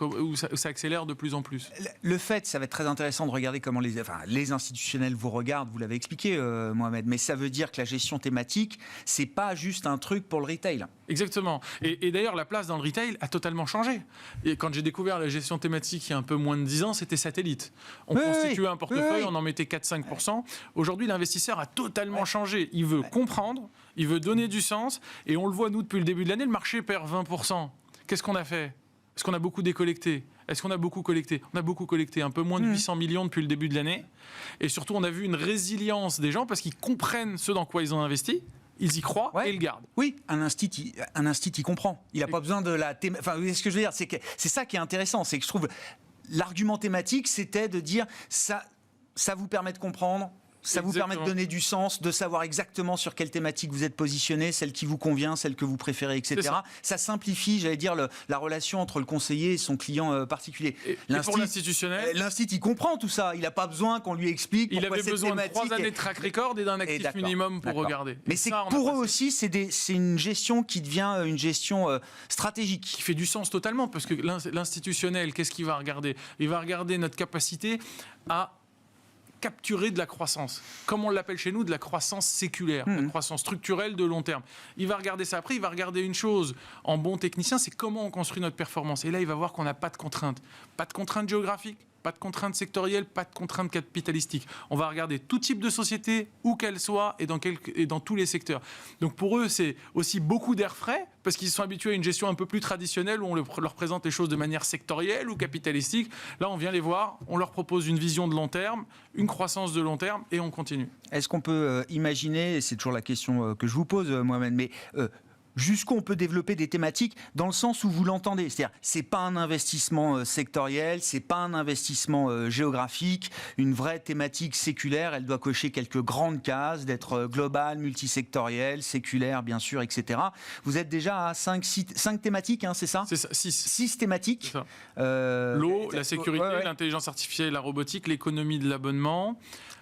accélère de plus en plus. Le fait, ça va être très intéressant de regarder comment les institutionnels vous regardent, vous l'avez expliqué, Mohamed, mais ça veut dire que la gestion thématique, c'est pas juste un truc pour le retail. Exactement. Et d'ailleurs, la place dans le retail a totalement changé. Et quand j'ai découvert la gestion thématique il y a un peu moins de 10 ans, c'était satellite. On constituait un portefeuille, on en mettait 4-5%. Aujourd'hui, l'investisseur a totalement changé. Il veut comprendre, il veut donner du sens, et on le voit, nous, depuis le début de l'année, le marché perd 20%. Qu'est-ce qu'on a fait ? Est-ce qu'on a beaucoup décollecté ? Est-ce qu'on a beaucoup collecté ? On a beaucoup collecté, un peu moins de 800 millions depuis le début de l'année. Et surtout, on a vu une résilience des gens parce qu'ils comprennent ce dans quoi ils ont investi. Ils y croient et ils le gardent. Oui, un institut, il comprend. Il n'a pas besoin de la thématique. Enfin, ce que je veux dire, c'est ça qui est intéressant. C'est que je trouve l'argument thématique, c'était de dire ça vous permet de comprendre. Ça vous permet de donner du sens, de savoir exactement sur quelle thématique vous êtes positionné, celle qui vous convient, celle que vous préférez, etc. Ça simplifie, j'allais dire, la relation entre le conseiller et son client particulier. Et pour l'institutionnel, l'institut, il comprend tout ça. Il n'a pas besoin qu'on lui explique pourquoi cette thématique... Il avait besoin de 3 années de track record et d'un actif minimum pour regarder. Mais c'est pour eux aussi, c'est une gestion qui devient une gestion stratégique. Qui fait du sens totalement, parce que l'institutionnel, qu'est-ce qu'il va regarder ? Il va regarder notre capacité à capturer de la croissance, comme on l'appelle chez nous, de la croissance séculaire, de la croissance structurelle de long terme. Il va regarder ça. Après, il va regarder une chose en bon technicien, c'est comment on construit notre performance. Et là, il va voir qu'on n'a pas de contraintes. Pas de contraintes géographiques, pas de contraintes sectorielles, pas de contraintes capitalistiques. On va regarder tout type de société, où qu'elle soit, et dans tous les secteurs. Donc pour eux, c'est aussi beaucoup d'air frais, parce qu'ils sont habitués à une gestion un peu plus traditionnelle, où on leur présente les choses de manière sectorielle ou capitalistique. Là, on vient les voir, on leur propose une vision de long terme, une croissance de long terme, et on continue. Est-ce qu'on peut imaginer, et c'est toujours la question que je vous pose, Mohamed, mais... jusqu'où on peut développer des thématiques dans le sens où vous l'entendez. C'est-à-dire, c'est pas un investissement sectoriel, c'est pas un investissement géographique. Une vraie thématique séculaire, elle doit cocher quelques grandes cases, d'être globale, multisectorielle, séculaire, bien sûr, etc. Vous êtes déjà à 5 thématiques, hein, c'est ça ? C'est ça, 6. 6 thématiques. L'eau, la sécurité, l'intelligence artificielle, la robotique, l'économie de l'abonnement.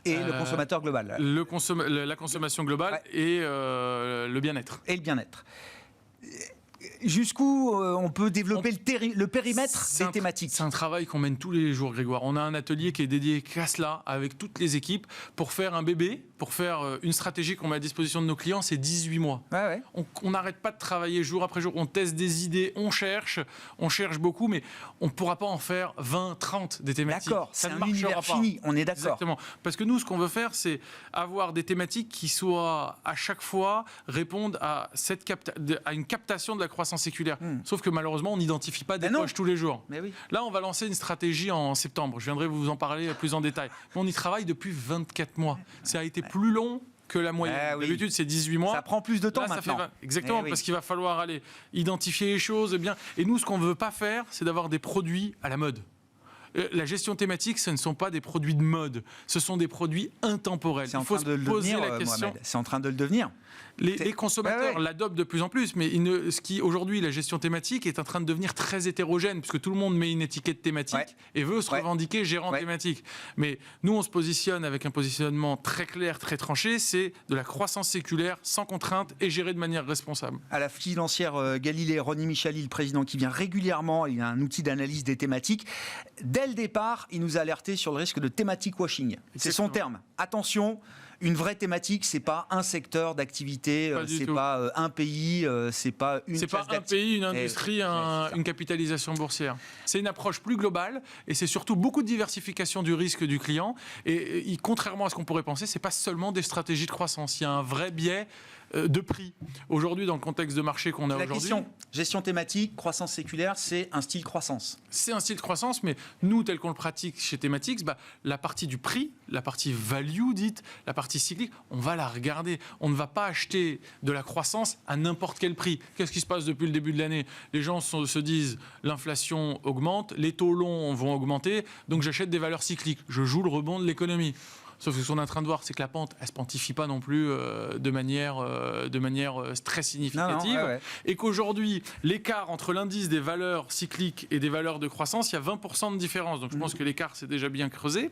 Et le consommateur global. La consommation globale et le bien-être. Et le bien-être. Jusqu'où on peut développer le périmètre des thématiques ? C'est un travail qu'on mène tous les jours, Grégoire. On a un atelier qui est dédié qu'à cela, avec toutes les équipes, pour faire un bébé, pour faire une stratégie qu'on met à disposition de nos clients, c'est 18 mois. On n'arrête pas de travailler jour après jour, on teste des idées, on cherche beaucoup, mais on ne pourra pas en faire 20, 30 des thématiques. D'accord, c'est un univers fini, on est d'accord. Exactement. Parce que nous, ce qu'on veut faire, c'est avoir des thématiques qui soient, à chaque fois, répondent à une captation de la croissance croissance séculaire. Sauf que malheureusement, on n'identifie pas des poches tous les jours. Mais oui. Là, on va lancer une stratégie en septembre. Je viendrai vous en parler plus en détail. Mais on y travaille depuis 24 mois. Ça a été plus long que la moyenne. D'habitude, c'est 18 mois. Ça prend plus de temps là, maintenant. Exactement, parce qu'il va falloir aller identifier les choses. Et nous, ce qu'on ne veut pas faire, c'est d'avoir des produits à la mode. La gestion thématique, ce ne sont pas des produits de mode, ce sont des produits intemporels. Il faut se poser la question. C'est en train de le devenir. Les consommateurs l'adoptent de plus en plus, mais aujourd'hui, la gestion thématique est en train de devenir très hétérogène, puisque tout le monde met une étiquette thématique et veut se revendiquer gérant thématique. Mais nous, on se positionne avec un positionnement très clair, très tranché, c'est de la croissance séculaire, sans contrainte et gérée de manière responsable. À la financière Galilée, Ronnie Michali, le président qui vient régulièrement, il a un outil d'analyse des thématiques. Dès le départ, il nous a alerté sur le risque de thématique washing. C'est son terme. Attention, une vraie thématique, c'est pas un secteur d'activité, c'est pas un pays, c'est pas une c'est pas un pays, une industrie, une capitalisation boursière. C'est une approche plus globale et c'est surtout beaucoup de diversification du risque du client. Et contrairement à ce qu'on pourrait penser, c'est pas seulement des stratégies de croissance. Il y a un vrai biais de prix. Aujourd'hui, dans le contexte de marché qu'on a aujourd'hui... La question, gestion thématique, croissance séculaire, c'est un style croissance. C'est un style de croissance, mais nous, tel qu'on le pratique chez Thematics, la partie du prix, la partie value dite, la partie cyclique, on va la regarder. On ne va pas acheter de la croissance à n'importe quel prix. Qu'est-ce qui se passe depuis le début de l'année ? Les gens se disent, l'inflation augmente, les taux longs vont augmenter, donc j'achète des valeurs cycliques. Je joue le rebond de l'économie. Sauf que ce qu'on est en train de voir, c'est que la pente, elle ne se pontifie pas non plus de manière très significative. Et qu'aujourd'hui, l'écart entre l'indice des valeurs cycliques et des valeurs de croissance, il y a 20% de différence. Donc je pense que l'écart s'est déjà bien creusé.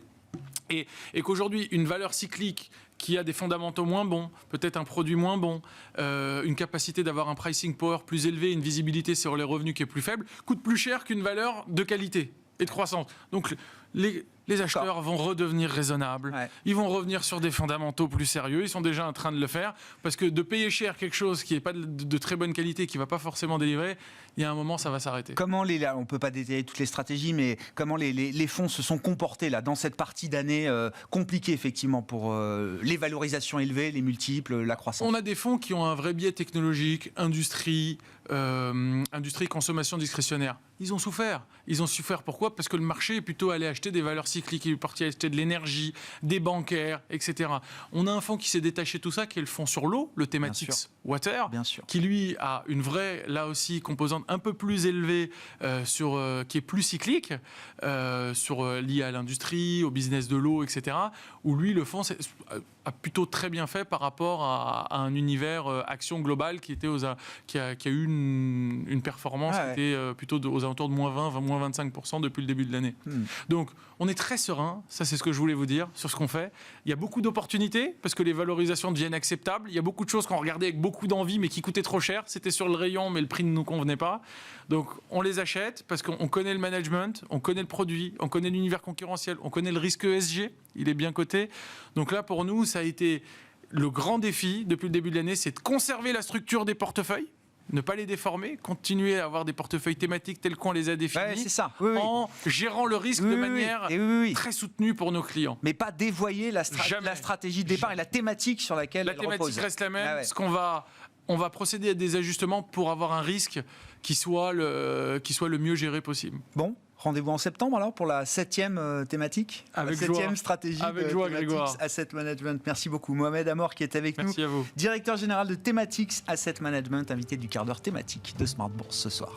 Et qu'aujourd'hui, une valeur cyclique qui a des fondamentaux moins bons, peut-être un produit moins bon, une capacité d'avoir un pricing power plus élevé, une visibilité sur les revenus qui est plus faible, coûte plus cher qu'une valeur de qualité et de croissance. Donc les acheteurs vont redevenir raisonnables, ils vont revenir sur des fondamentaux plus sérieux, ils sont déjà en train de le faire, parce que de payer cher quelque chose qui n'est pas de très bonne qualité, qui ne va pas forcément délivrer, il y a un moment, ça va s'arrêter. Comment on ne peut pas détailler toutes les stratégies, mais comment les fonds se sont comportés là, dans cette partie d'année compliquée, effectivement, pour les valorisations élevées, les multiples, la croissance? On a des fonds qui ont un vrai biais technologique, industrie, consommation discrétionnaire. Ils ont souffert. Pourquoi ? Parce que le marché est plutôt allé acheter des valeurs cycliques, il est parti acheter de l'énergie, des bancaires, etc. On a un fonds qui s'est détaché de tout ça, qui est le fonds sur l'eau, le Thematics Water, qui lui a une vraie, là aussi, composante un peu plus élevée, qui est plus cyclique, liée à l'industrie, au business de l'eau, etc. Où lui, le fonds a plutôt très bien fait par rapport à un univers action globale qui a eu une performance qui était plutôt aux alentours de moins 20, moins 25% depuis le début de l'année. Donc, on est très serein, ça c'est ce que je voulais vous dire sur ce qu'on fait. Il y a beaucoup d'opportunités parce que les valorisations deviennent acceptables. Il y a beaucoup de choses qu'on regardait avec beaucoup d'envie mais qui coûtaient trop cher. C'était sur le rayon mais le prix ne nous convenait pas. Donc, on les achète parce qu'on connaît le management, on connaît le produit, on connaît l'univers concurrentiel, on connaît le risque ESG, il est bien coté. Donc là, pour nous, ça a été le grand défi depuis le début de l'année, c'est de conserver la structure des portefeuilles, ne pas les déformer, continuer à avoir des portefeuilles thématiques tels qu'on les a définis, en gérant le risque de manière très soutenue pour nos clients. Mais pas dévoyer la stratégie de départ et la thématique sur laquelle elle repose. La thématique reste la même. On va procéder à des ajustements pour avoir un risque qui soit le mieux géré possible. Bon. Rendez-vous en septembre alors pour la 7e thématique, avec la 7e stratégie avec de joie, Thematics Grégoire. Asset Management. Merci beaucoup. Mohamed Amor qui est avec nous. Merci à vous. Directeur général de Thematics Asset Management, invité du quart d'heure thématique de Smart Bourse ce soir.